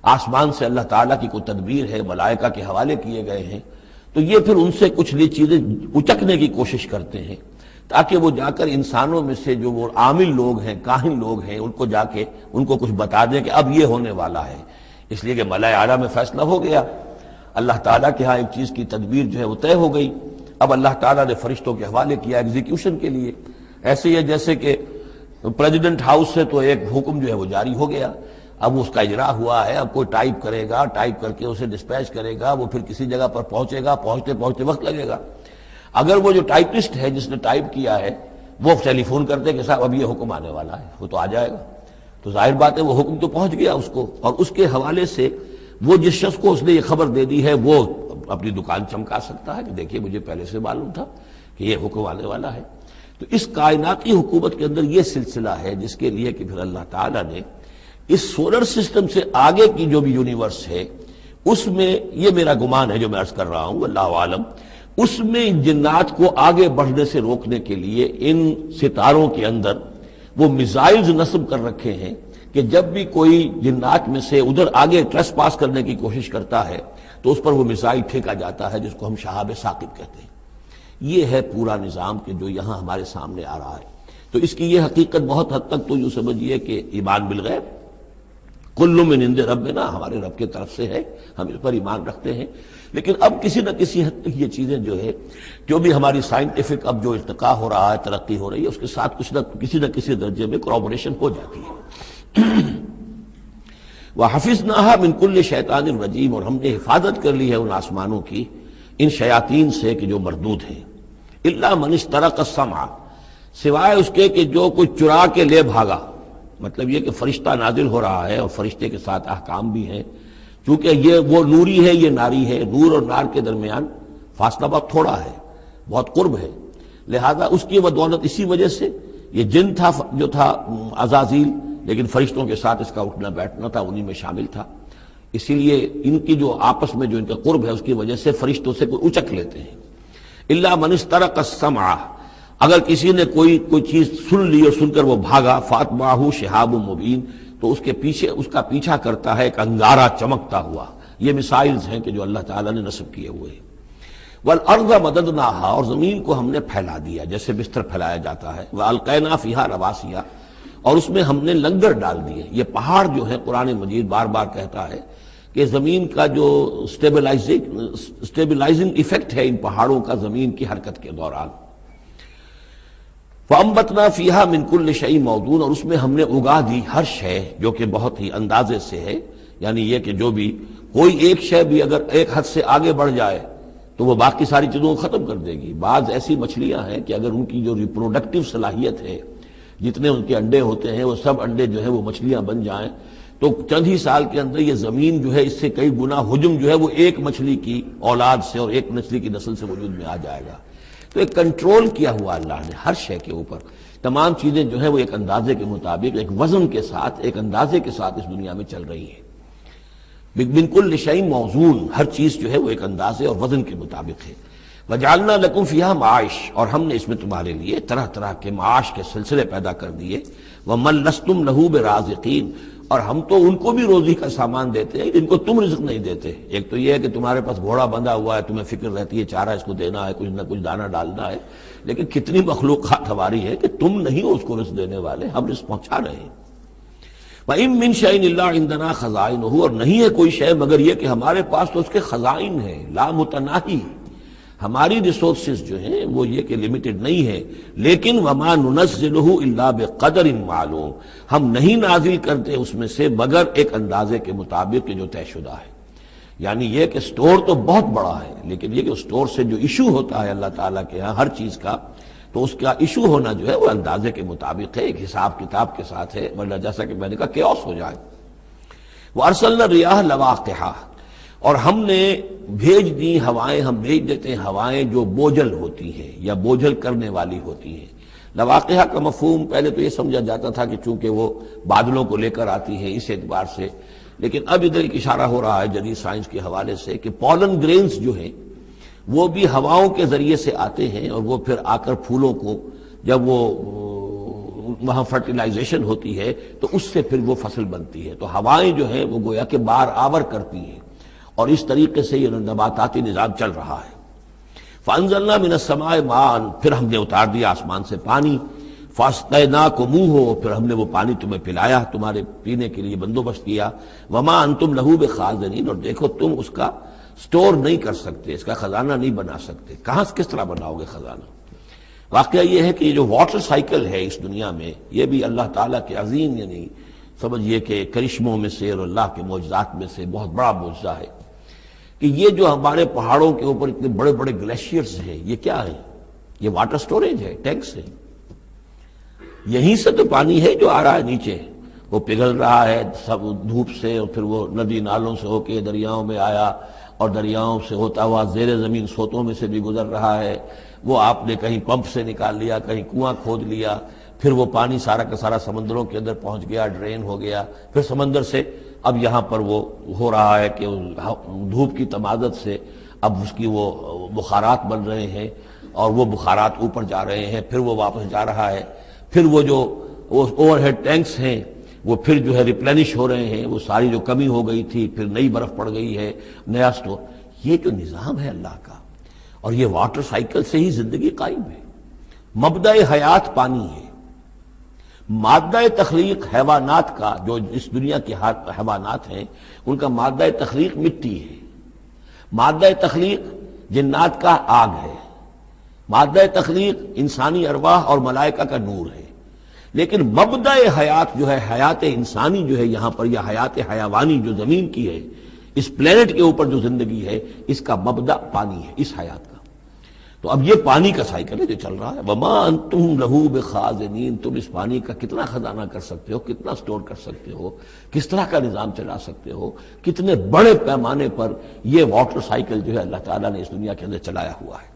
آسمان سے اللہ تعالیٰ کی کوئی تدبیر ہے، ملائکہ کے حوالے کیے گئے ہیں، تو یہ پھر ان سے کچھ یہ چیزیں اچکنے کی کوشش کرتے ہیں تاکہ وہ جا کر انسانوں میں سے جو وہ عامل لوگ ہیں، کاہن لوگ ہیں، ان کو جا کے ان کو کچھ بتا دیں کہ اب یہ ہونے والا ہے. اس لیے کہ ملائے اعلیٰ میں فیصلہ ہو گیا، اللہ تعالیٰ کے ہاں ایک چیز کی تدبیر جو ہے وہ طے ہو گئی، اب اللہ تعالیٰ نے فرشتوں کے حوالے کیا ایگزیکیوشن کے لیے. ایسے ہی ہے جیسے کہ پریزیڈنٹ ہاؤس سے تو ایک حکم جو ہے وہ جاری ہو گیا، اب اس کا اجرا ہوا ہے، اب کوئی ٹائپ کرے گا، ٹائپ کر کے اسے ڈسپیچ کرے گا، وہ پھر کسی جگہ پر پہنچے گا، پہنچتے وقت لگے گا. اگر وہ جو ٹائپسٹ ہے جس نے ٹائپ کیا ہے وہ ٹیلی فون کرتے کہ صاحب اب یہ حکم آنے والا ہے، وہ تو آ جائے گا، تو ظاہر بات ہے وہ حکم تو پہنچ گیا اس کو، اور اس کے حوالے سے وہ جس شخص کو اس نے یہ خبر دے دی ہے وہ اپنی دکان چمکا سکتا ہے کہ دیکھیے مجھے پہلے سے معلوم تھا کہ یہ حکم آنے والا ہے. تو اس کائناتی حکومت کے اندر یہ سلسلہ ہے جس کے لیے کہ پھر اللہ تعالیٰ نے اس سولر سسٹم سے آگے کی جو بھی یونیورس ہے اس میں، یہ میرا گمان ہے جو میں عرض کر رہا ہوں اللہ عالم، اس میں جنات کو آگے بڑھنے سے روکنے کے لیے ان ستاروں کے اندر وہ میزائلز نصب کر رکھے ہیں کہ جب بھی کوئی جنات میں سے ادھر آگے ٹریس پاس کرنے کی کوشش کرتا ہے تو اس پر وہ میزائل پھینکا جاتا ہے جس کو ہم شہاب ثاقب کہتے ہیں. یہ ہے پورا نظام کہ جو یہاں ہمارے سامنے آ رہا ہے. تو اس کی یہ حقیقت بہت حد تک تو یوں سمجھیے کہ ایمان بالغیب، کل من عند ربنا، ہمارے رب کی طرف سے ہے، ہم اس پر ایمان رکھتے ہیں. لیکن اب کسی نہ کسی حد تک یہ چیزیں جو ہے، جو بھی ہماری سائنٹیفک اب جو ارتقاء ہو رہا ہے، ترقی ہو رہی ہے، اس کے ساتھ کسی نہ کسی درجے میں کورابوریشن ہو جاتی ہے. وَحَفِظْنَاهَا مِنْ كُلِّ شَيْطَانٍ رَجِيمٍ، اور ہم نے حفاظت کر لی ہے ان آسمانوں کی ان شیاطین سے کہ جو مردود ہیں. إِلَّا مَنِ اسْتَرَقَ السَّمْعَ، سوائے اس کے کہ جو کوئی چرا کے لے بھاگا. مطلب یہ کہ فرشتہ نازل ہو رہا ہے اور فرشتے کے ساتھ احکام بھی ہیں، چونکہ یہ وہ نوری ہے، یہ ناری ہے، نور اور نار کے درمیان فاصلہ بہت تھوڑا ہے، بہت قرب ہے، لہذا اس کی بدولت اسی وجہ سے یہ جن تھا جو تھا عزازیل، لیکن فرشتوں کے ساتھ اس کا اٹھنا بیٹھنا تھا، انہی میں شامل تھا، اسی لیے ان کی جو آپس میں جو ان کا قرب ہے اس کی وجہ سے فرشتوں سے کوئی اچک لیتے ہیں۔ الا من استرق السمع، اگر کسی نے کوئی چیز سن لی اور سن کر وہ بھاگا، فاتبعہ شہاب مبین، تو اس کے پیچھے اس کا پیچھا کرتا ہے ایک انگارہ چمکتا ہوا۔ یہ مثائلز ہیں کہ جو اللہ تعالیٰ نے نصب کیے ہوئے ہیں۔ والارض مددناہا، اور زمین کو ہم نے پھیلا دیا جیسے بستر پھیلایا جاتا ہے، والقینا فیہا رواسیا، اور اس میں ہم نے لنگر ڈال دیے۔ یہ پہاڑ جو ہے قرآن مجید بار بار کہتا ہے کہ زمین کا جو سٹیبلائزنگ ایفیکٹ ہے ان پہاڑوں کا زمین کی حرکت کے دوران۔ فَأَنبَتْنَا فِيهَا مِن كُلِّ شَيْءٍ مَوْزُونٍ، اور اس میں ہم نے اگا دی ہر شے جو کہ بہت ہی اندازے سے ہے، یعنی یہ کہ جو بھی کوئی ایک شے بھی اگر ایک حد سے آگے بڑھ جائے تو وہ باقی ساری چیزوں کو ختم کر دے گی۔ بعض ایسی مچھلیاں ہیں کہ اگر ان کی جو ریپروڈکٹیو صلاحیت ہے، جتنے ان کے انڈے ہوتے ہیں وہ سب انڈے جو ہے وہ مچھلیاں بن جائیں تو چند ہی سال کے اندر یہ زمین جو ہے اس سے کئی گنا حجم جو ہے وہ ایک مچھلی کی اولاد سے اور ایک مچھلی کی نسل سے وجود میں آ جائے گا۔ تو ایک کنٹرول کیا ہوا اللہ نے ہر شے کے اوپر، تمام چیزیں جو ہے وہ ایک اندازے کے مطابق، ایک وزن کے ساتھ، ایک اندازے کے ساتھ اس دنیا میں چل رہی ہیں۔ من کل شیء موزون، ہر چیز جو ہے وہ ایک اندازے اور وزن کے مطابق ہے۔ وجعلنا لکم فیہا معاش، اور ہم نے اس میں تمہارے لیے طرح طرح کے معاش کے سلسلے پیدا کر دیے۔ ومن لستم لہ برازقین، اور ہم تو ان کو بھی روزی کا سامان دیتے ہیں جن کو تم رزق نہیں دیتے۔ ایک تو یہ ہے کہ تمہارے پاس گھوڑا بندھا ہوا ہے، تمہیں فکر رہتی ہے چارہ اس کو دینا ہے، کچھ نہ کچھ دانہ ڈالنا ہے، لیکن کتنی مخلوقات ہماری ہے کہ تم نہیں ہو اس کو رزق دینے والے، ہم رزق پہنچا رہے ہیں۔ وَإِن مِّن شَيْءٍ إِلَّا عِندَنَا خَزَائِنُهُ، اور نہیں ہے کوئی شے مگر یہ کہ ہمارے پاس تو اس کے خزائن ہیں، لا متناہی، ہماری ریسورسز جو ہیں وہ یہ کہ لمیٹڈ نہیں ہے، لیکن وَمَا نُنَزِّلُهُ إِلَّا بِقَدَرٍ معلوم، ہم نہیں نازل کرتے اس میں سے مگر ایک اندازے کے مطابق کہ جو طے شدہ ہے۔ یعنی یہ کہ سٹور تو بہت بڑا ہے، لیکن یہ کہ سٹور سے جو ایشو ہوتا ہے اللہ تعالیٰ کے ہاں ہر چیز کا، تو اس کا ایشو ہونا جو ہے وہ اندازے کے مطابق ہے، ایک حساب کتاب کے ساتھ ہے، ورنہ جیسا کہ میں نے کہا کیوس ہو جائے۔ وَأَرْسَلْنَا الرِّيَاحَ لَوَاقِحَ، اور ہم نے بھیج دی ہوائیں، ہم بھیج دیتے ہیں ہوائیں جو بوجھل ہوتی ہیں یا بوجھل کرنے والی ہوتی ہیں۔ لواقعہ کا مفہوم پہلے تو یہ سمجھا جاتا تھا کہ چونکہ وہ بادلوں کو لے کر آتی ہیں اس اعتبار سے، لیکن اب ادھر ایک اشارہ ہو رہا ہے جدید سائنس کے حوالے سے کہ پولن گرینز جو ہیں وہ بھی ہواؤں کے ذریعے سے آتے ہیں، اور وہ پھر آ کر پھولوں کو جب وہ وہاں فرٹیلائزیشن ہوتی ہے تو اس سے پھر وہ فصل بنتی ہے۔ تو ہوائیں جو ہیں وہ گویا کہ بار آور کرتی ہیں، اور اس طریقے سے یہ نباتاتی نظام چل رہا ہے۔ فَأَنزَلْنَا مِنَ السَّمَاءِ مَاءً، پھر ہم نے اتار دیا آسمان سے پانی، فَاسْقَيْنَاكُمُوهُ، پھر ہم نے وہ پانی تمہیں پلایا، تمہارے پینے کے لیے بندوبست کیا۔ وَمَا أَنْتُمْ لَهُ بِخَازِنِينَ، اور دیکھو تم اس کا سٹور نہیں کر سکتے، اس کا خزانہ نہیں بنا سکتے۔ کہاں کس طرح بناؤ گے خزانہ؟ واقعہ یہ ہے کہ یہ جو واٹر سائیکل ہے اس دنیا میں، یہ بھی اللہ تعالیٰ کے عظیم، یعنی سمجھئے کہ کرشموں میں سے اور اللہ کے معجزات میں سے بہت بڑا معجزہ ہے کہ یہ جو ہمارے پہاڑوں کے اوپر اتنے بڑے بڑے گلیشیئرز ہیں، یہ کیا ہے؟ یہ واٹر سٹوریج ہے، ٹینکس ہے۔ یہیں سے تو پانی ہے جو آ رہا ہے نیچے، وہ پگھل رہا ہے سب دھوپ سے، اور پھر وہ ندی نالوں سے ہو کے دریاؤں میں آیا، اور دریاؤں سے ہوتا ہوا زیر زمین سوتوں میں سے بھی گزر رہا ہے۔ وہ آپ نے کہیں پمپ سے نکال لیا، کہیں کنواں کھود لیا، پھر وہ پانی سارا کا سارا سمندروں کے اندر پہنچ گیا، ڈرین ہو گیا، پھر سمندر سے اب یہاں پر وہ ہو رہا ہے کہ دھوپ کی تمازت سے اب اس کی وہ بخارات بن رہے ہیں، اور وہ بخارات اوپر جا رہے ہیں، پھر وہ واپس جا رہا ہے، پھر وہ جو اوور ہیڈ ٹینکس ہیں وہ پھر جو ہے ریپلینش ہو رہے ہیں، وہ ساری جو کمی ہو گئی تھی پھر نئی برف پڑ گئی ہے، نیا سٹور۔ یہ جو نظام ہے اللہ کا، اور یہ واٹر سائیکل سے ہی زندگی قائم ہے۔ مبدأ حیات پانی ہے، مادہ تخلیق حیوانات کا، جو اس دنیا کے حیوانات ہیں ان کا مادہ تخلیق مٹی ہے، مادہ تخلیق جنات کا آگ ہے، مادہ تخلیق انسانی ارواح اور ملائکہ کا نور ہے، لیکن مبدأ حیات جو ہے، حیات انسانی جو ہے یہاں پر، یا حیات حیوانی جو زمین کی ہے، اس پلینٹ کے اوپر جو زندگی ہے، اس کا مبدأ پانی ہے، اس حیات کا۔ تو اب یہ پانی کا سائیکل ہے جو چل رہا ہے۔ وَمَا أَنْتُمْ لَهُ بِخَازِنِينَ، تم اس پانی کا کتنا خزانہ کر سکتے ہو، کتنا سٹور کر سکتے ہو، کس طرح کا نظام چلا سکتے ہو، کتنے بڑے پیمانے پر یہ واٹر سائیکل جو ہے اللہ تعالیٰ نے اس دنیا کے اندر چلایا ہوا ہے۔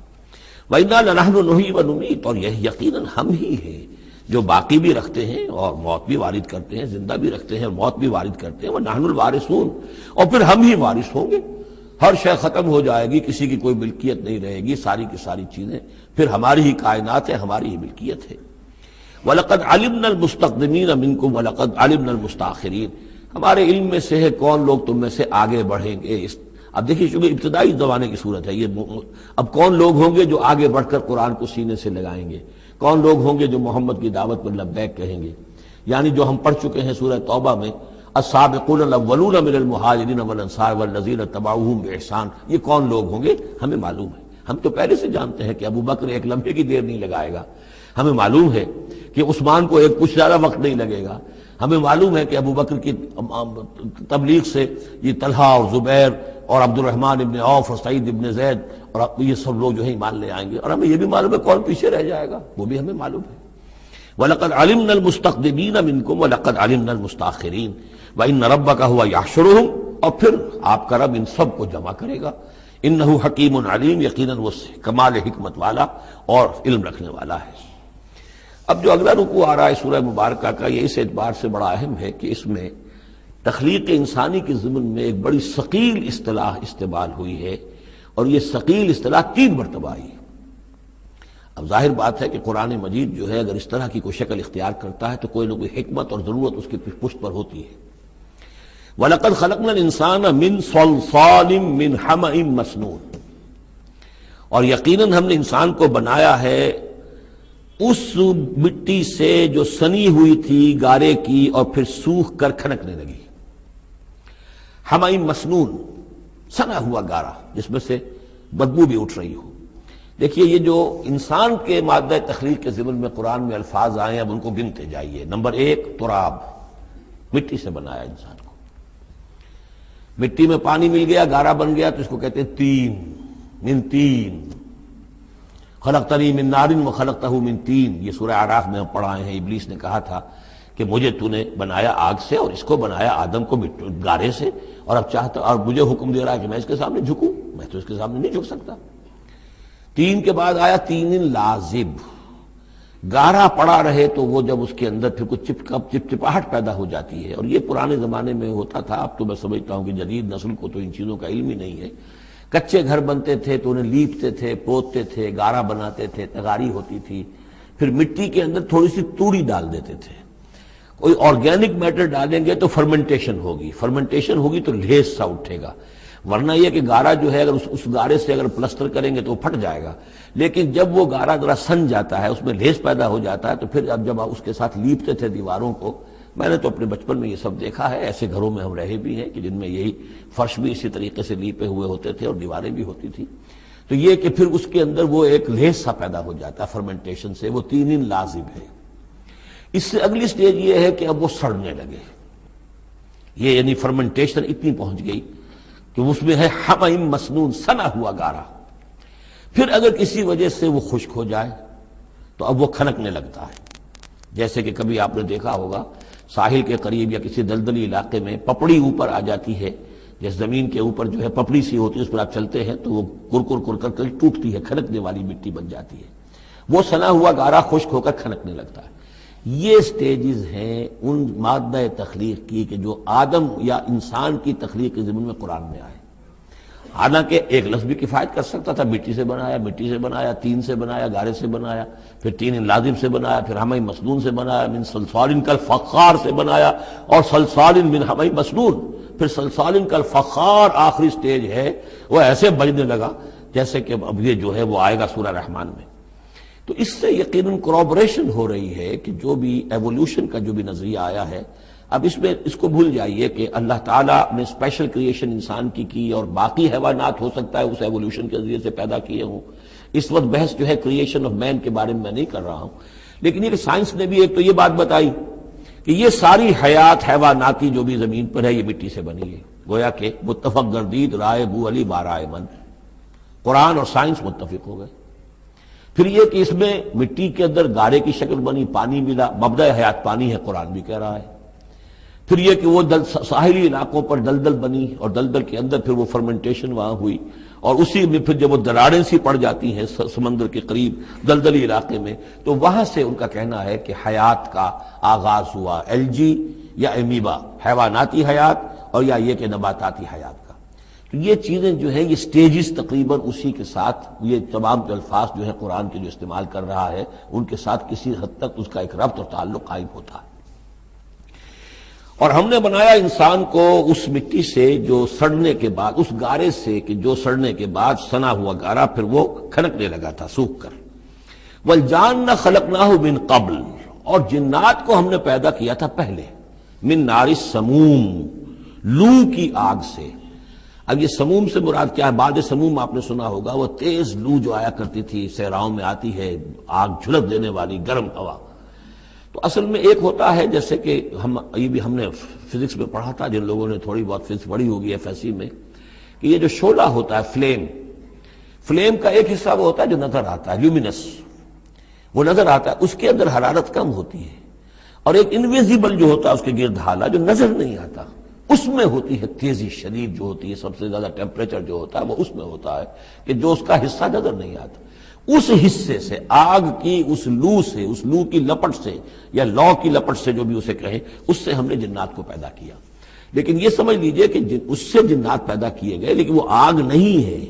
وَإِنَّا لَنَحْنُ نُحْيِي وَنُمِيتُ، اور یہ یقیناً ہم ہی ہیں جو باقی بھی رکھتے ہیں اور موت بھی وارد کرتے ہیں، زندہ بھی رکھتے ہیں اور موت بھی وارد کرتے ہیں، وَنَحْنُ الْوَارِثُونَ، اور پھر ہم ہی وارث ہوں گے۔ ہر شے ختم ہو جائے گی، کسی کی کوئی ملکیت نہیں رہے گی، ساری کی ساری چیزیں پھر ہماری ہی کائنات ہے، ہماری ہی ملکیت ہے۔ وَلَقَدْ عَلِمْنَا الْمُسْتَقْدِمِينَ مِنْكُمْ وَلَقَدْ عَلِمْنَا الْمُسْتَأْخِرِينَ، ہمارے علم میں سے ہے کون لوگ تم میں سے آگے بڑھیں گے۔ اب دیکھیے چونکہ ابتدائی زمانے کی صورت ہے یہ، اب کون لوگ ہوں گے جو آگے بڑھ کر قرآن کو سینے سے لگائیں گے، کون لوگ ہوں گے جو محمد کی دعوت پر لبیک کہیں گے، یعنی جو ہم پڑھ چکے ہیں سورہ توبہ میں، السابقون الاولون من المہاجرین والانصار والذین اتبعوہم بإحسان، یہ کون لوگ ہوں گے ہمیں معلوم ہے۔ ہم تو پہلے سے جانتے ہیں کہ ابو بکر ایک لمحے کی دیر نہیں لگائے گا، ہمیں معلوم ہے کہ عثمان کو ایک کچھ زیادہ وقت نہیں لگے گا، ہمیں معلوم ہے کہ ابو بکر کی تبلیغ سے یہ طلحہ اور زبیر اور عبد الرحمن ابن عوف اور سعید ابن زید اور یہ سب لوگ جو ہے ایمان لے آئیں گے، اور ہمیں یہ بھی معلوم ہے کون پیچھے رہ جائے گا، وہ بھی ہمیں معلوم ہے۔ وَلَقَدْ عَلِمْنَا الْمُسْتَقْدِمِينَ مِنْكُمْ وَلَقَدْ عَلِمْنَا الْمُسْتَأْخِرِينَ وَإِنَّ رَبَّكَ هُوَ يَحْشُرُهُمْ، اور پھر آپ کا رب ان سب کو جمع کرے گا۔ إِنَّهُ حَكِيمٌ عَلِيمٌ، یقیناً وہ کمال حکمت والا اور علم رکھنے والا ہے۔ اب جو اگلا رکوع آ رہا ہے سورہ مبارکہ کا، یہ اس اعتبار سے بڑا اہم ہے کہ اس میں تخلیق انسانی کے ضمن میں ایک بڑی ثقیل اصطلاح استعمال ہوئی ہے، اور یہ ثقیل اصطلاح 3 مرتبہ آئی ہے۔ اب ظاہر بات ہے کہ قرآن مجید جو ہے اگر اس طرح کی کوئی شکل اختیار کرتا ہے تو کوئی نہ کوئی حکمت اور ضرورت اس کی پشت پر ہوتی ہے۔ وَلَقَدْ خَلَقْنَا الْإِنسَانَ مِنْ صَلْصَالٍ مِّنْ حَمَإٍ مَّسْنُونٍ، اور یقیناً ہم نے انسان کو بنایا ہے اس مٹی سے جو سنی ہوئی تھی گارے کی اور پھر سوکھ کر کھنکنے لگی۔ حَمَإٍ مَّسْنُون، سنا ہوا گارا جس میں سے بدبو بھی اٹھ رہی ہو۔ دیکھیے یہ جو انسان کے مادہ تخلیق کے ضمن میں قرآن میں الفاظ آئے ہیں، اب ان کو گنتے جائیے۔ نمبر 1 تراب، مٹی سے بنایا انسان کو، مٹی میں پانی مل گیا گارا بن گیا تو اس کو کہتے ہیں تین، من تین، خلقتنی من نار وخلقتہ من تین، یہ سورہ اعراف میں ہم پڑھائے ہیں۔ ابلیس نے کہا تھا کہ مجھے تو نے بنایا آگ سے اور اس کو بنایا آدم کو گارے سے، اور اب چاہتا اور مجھے حکم دے رہا ہے کہ میں اس کے سامنے جھکوں، میں تو اس کے سامنے نہیں جھک سکتا۔ تین کے بعد آیا تین لازب، گارا پڑا رہے تو وہ جب اس کے اندر پھر کچھ چپچپاہٹ پیدا ہو جاتی ہے، اور یہ پرانے زمانے میں ہوتا تھا، اب تو میں سمجھتا ہوں کہ جدید نسل کو تو ان چیزوں کا علم ہی نہیں ہے۔ کچے گھر بنتے تھے تو انہیں لیپتے تھے، پوتتے تھے، گارا بناتے تھے، تغاری ہوتی تھی، پھر مٹی کے اندر تھوڑی سی توڑی ڈال دیتے تھے۔ کوئی آرگینک میٹر ڈالیں گے تو فرمنٹیشن ہوگی، فرمنٹیشن ہوگی تو لیس سا اٹھے گا، ورنہ یہ کہ گارا جو ہے اگر اس گارے سے اگر پلسٹر کریں گے تو وہ پھٹ جائے گا۔ لیکن جب وہ گارا ذرا سن جاتا ہے، اس میں لیس پیدا ہو جاتا ہے، تو پھر اب جب اس کے ساتھ لیپتے تھے دیواروں کو، میں نے تو اپنے بچپن میں یہ سب دیکھا ہے، ایسے گھروں میں ہم رہے بھی ہیں کہ جن میں یہی فرش بھی اسی طریقے سے لیپے ہوئے ہوتے تھے اور دیواریں بھی ہوتی تھی، تو یہ کہ پھر اس کے اندر وہ ایک لیس سا پیدا ہو جاتا ہے فرمنٹیشن سے، وہ تین لازم ہے۔ اس سے اگلی سٹیج یہ ہے کہ اب وہ سڑنے لگے، یہ یعنی فرمنٹیشن اتنی پہنچ گئی کہ اس میں ہے حَمَإٍ مَّسْنُون، سنا ہوا گارا۔ پھر اگر کسی وجہ سے وہ خشک ہو جائے تو اب وہ کھنکنے لگتا ہے، جیسے کہ کبھی آپ نے دیکھا ہوگا ساحل کے قریب یا کسی دلدلی علاقے میں پپڑی اوپر آ جاتی ہے، جیسے زمین کے اوپر جو ہے پپڑی سی ہوتی ہے، اس پر آپ چلتے ہیں تو وہ کر کر ٹوٹتی ہے، کھنکنے والی مٹی بن جاتی ہے، وہ سنا ہوا گارا خشک ہو کر کھنکنے لگتا ہے۔ یہ سٹیجز ہیں ان مادہ تخلیق کی کہ جو آدم یا انسان کی تخلیق کے ضمن میں قرآن میں آئے۔ حالانکہ ایک لفظ بھی کفایت کر سکتا تھا، مٹی سے بنایا، مٹی سے بنایا، تین سے بنایا، گارے سے بنایا، پھر تین لازم سے بنایا، پھر حَمَإٍ مَّسْنُون سے بنایا، من صلصال کالفخار سے بنایا، اور صلصال من حَمَإٍ مَّسْنُون، پھر صلصال کالفخار آخری سٹیج ہے، وہ ایسے بجنے لگا جیسے کہ اب یہ جو ہے وہ آئے گا سورہ رحمان میں۔ تو اس سے یقیناً کورابریشن ہو رہی ہے کہ جو بھی ایوولوشن کا جو بھی نظریہ آیا ہے، اب اس میں اس کو بھول جائیے کہ اللہ تعالیٰ نے اسپیشل کریشن انسان کی اور باقی حیوانات ہو سکتا ہے اس ایوولوشن کے ذریعے سے پیدا کیے ہوں۔ اس وقت بحث جو ہے کریشن آف مین کے بارے میں نہیں کر رہا ہوں، لیکن یہ کہ سائنس نے بھی ایک تو یہ بات بتائی کہ یہ ساری حیات حیواناتی جو بھی زمین پر ہے یہ مٹی سے بنی ہے، گویا کہ متفق گردید رائے بو علی بارائے من، قرآن اور سائنس متفق ہو گئے۔ پھر یہ کہ اس میں مٹی کے اندر گارے کی شکل بنی، پانی ملا، مبدأ حیات پانی ہے، قرآن بھی کہہ رہا ہے۔ پھر یہ کہ وہ ساحلی علاقوں پر دلدل بنی اور دلدل کے اندر پھر وہ فرمنٹیشن وہاں ہوئی، اور اسی میں پھر جب وہ دراڑیں سی پڑ جاتی ہیں سمندر کے قریب دلدلی علاقے میں، تو وہاں سے ان کا کہنا ہے کہ حیات کا آغاز ہوا، الجی یا امیبا، حیواناتی حیات، اور یا یہ کہ نباتاتی حیات کا۔ تو یہ چیزیں جو ہیں، یہ سٹیجز تقریباً اسی کے ساتھ، یہ تمام الفاظ جو ہے قرآن کے جو استعمال کر رہا ہے ان کے ساتھ کسی حد تک اس کا ایک ربط اور تعلق قائم ہوتا ہے۔ اور ہم نے بنایا انسان کو اس مٹی سے جو سڑنے کے بعد، اس گارے سے کہ جو سڑنے کے بعد سنا ہوا گارا پھر وہ کھنکنے لگا تھا سوکھ کر۔ وَالْجَانَّ خَلَقْنَاهُ مِنْ قَبْلُ، اور جنات کو ہم نے پیدا کیا تھا پہلے، من نار السموم، لو کی آگ سے۔ اب یہ سموم سے مراد کیا ہے؟ بعد سموم آپ نے سنا ہوگا، وہ تیز لو جو آیا کرتی تھی، صحراؤں میں آتی ہے، آگ جھلس دینے والی گرم ہوا۔ تو اصل میں ایک ہوتا ہے، جیسے کہ ہم نے فزکس میں پڑھا تھا، جن لوگوں نے تھوڑی بہت فزکس پڑھی ہوگی ایف ایس سی میں، کہ یہ جو شعلہ ہوتا ہے، فلیم کا ایک حصہ وہ ہوتا ہے جو نظر آتا ہے، لیومینس، وہ نظر آتا ہے، اس کے اندر حرارت کم ہوتی ہے، اور ایک انویزیبل جو ہوتا ہے اس کے گرد حالہ جو نظر نہیں آتا، اس میں ہوتی ہے تیزی شدید جو ہوتی ہے، سب سے زیادہ ٹیمپریچر جو ہوتا ہے وہ اس میں ہوتا ہے کہ جو اس کا حصہ نظر نہیں آتا۔ اس حصے سے، آگ کی اس لو سے، اس لو کی لپٹ سے یا لو کی لپٹ سے جو بھی اسے کہیں، اس سے ہم نے جنات کو پیدا کیا۔ لیکن یہ سمجھ لیجئے کہ اس سے جنات پیدا کیے گئے، لیکن وہ آگ نہیں ہے۔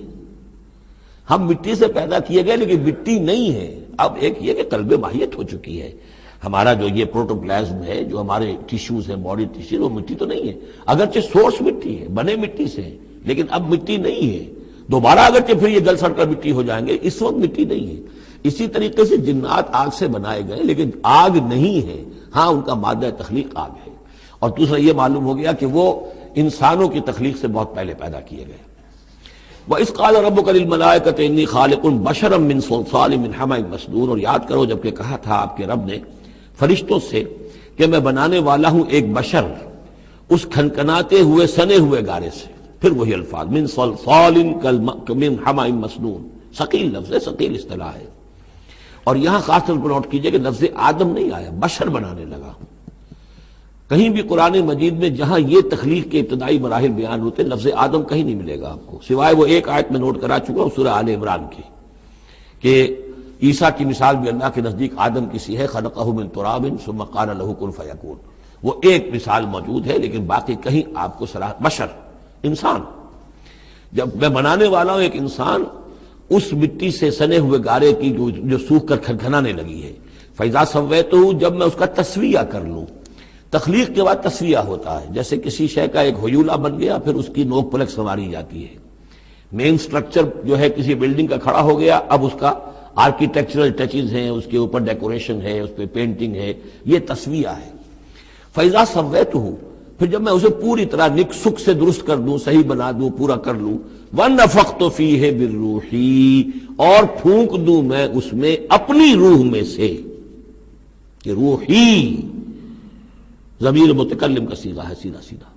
ہم مٹی سے پیدا کیے گئے لیکن مٹی نہیں ہے۔ اب ایک یہ کہ قلب ماہیت ہو چکی ہے، ہمارا جو یہ پروٹوپلازم ہے، جو ہمارے ٹیشوز ہیں، باڈی ٹیشوز، وہ مٹی تو نہیں ہے، اگرچہ سورس مٹی ہے، بنے مٹی سے ہے، لیکن اب مٹی نہیں ہے۔ دوبارہ اگرچہ پھر یہ گل سڑ کر مٹی ہو جائیں گے، اس وقت مٹی نہیں ہے۔ اسی طریقے سے جنات آگ سے بنائے گئے لیکن آگ نہیں ہے، ہاں ان کا مادہ تخلیق آگ ہے۔ اور دوسرا یہ معلوم ہو گیا کہ وہ انسانوں کی تخلیق سے بہت پہلے پیدا کیے گئے۔ وَإِذْ قَالَ رَبُّكَ لِلْمَلَائِكَةِ إِنِّي خَالِقٌ بَشَرًا مِّن صَلْصَالٍ مِّنْ حَمَإٍ مَّسْنُونٍ، اور یاد کرو جب کہ کہا تھا آپ کے رب نے فرشتوں سے کہ میں بنانے والا ہوں ایک بشر اس کھنکھناتے ہوئے سنے ہوئے گارے سے۔ پھر وہی الفاظ، من صلصال من حمأ مسنون، ثقیل لفظ ہے، ثقیل اصطلاح ہے۔ اور یہاں خاص طور پر نوٹ کیجئے کہ لفظ آدم نہیں آیا، بشر بنانے لگا ہوں۔ کہیں بھی قرآن مجید میں جہاں یہ تخلیق کے ابتدائی مراحل بیان ہوتے ہیں، لفظ آدم کہیں نہیں ملے گا آپ کو، سوائے وہ ایک آیت میں نوٹ کرا چکا ہوں سورہ آل عمران کی، کہ عیسیٰ کی مثال بھی اللہ کے نزدیک آدم کی سی ہے، خلقہ من تراب ثم قال له کن فیکون، وہ ایک مثال موجود ہے، لیکن باقی کہیں آپ کو بشر، انسان، جب میں بنانے والا ہوں ایک انسان اس مٹی سے سنے ہوئے گارے کی جو سوکھ کر کھنکھنانے لگی ہے، فَإِذَا سَوَّيْتُهُ، جب میں اس کا تسویہ کر لوں۔ تخلیق کے بعد تسویہ ہوتا ہے، جیسے کسی شے کا ایک ہیولہ بن گیا، پھر اس کی نوک پلک سنواری جاتی ہے۔ مین سٹرکچر جو ہے کسی بلڈنگ کا کھڑا ہو گیا، اب اس کا آرکیٹیکچرل ٹچز ہیں، اس کے اوپر ڈیکوریشن ہے، اس پہ پینٹنگ ہے، یہ تسویہ ہے۔ فَإِذَا سَوَّيْتُهُ، پھر جب میں اسے پوری طرح نک سک سے درست کر دوں، صحیح بنا دوں، پورا کر لوں، وَنَفَخْتُ فِيهِ مِن رُوحِي، اور پھونک دوں میں اس میں اپنی روح میں سے، کہ روحی ضمیر متکلم کا صیغہ ہے سیدھا سیدھا۔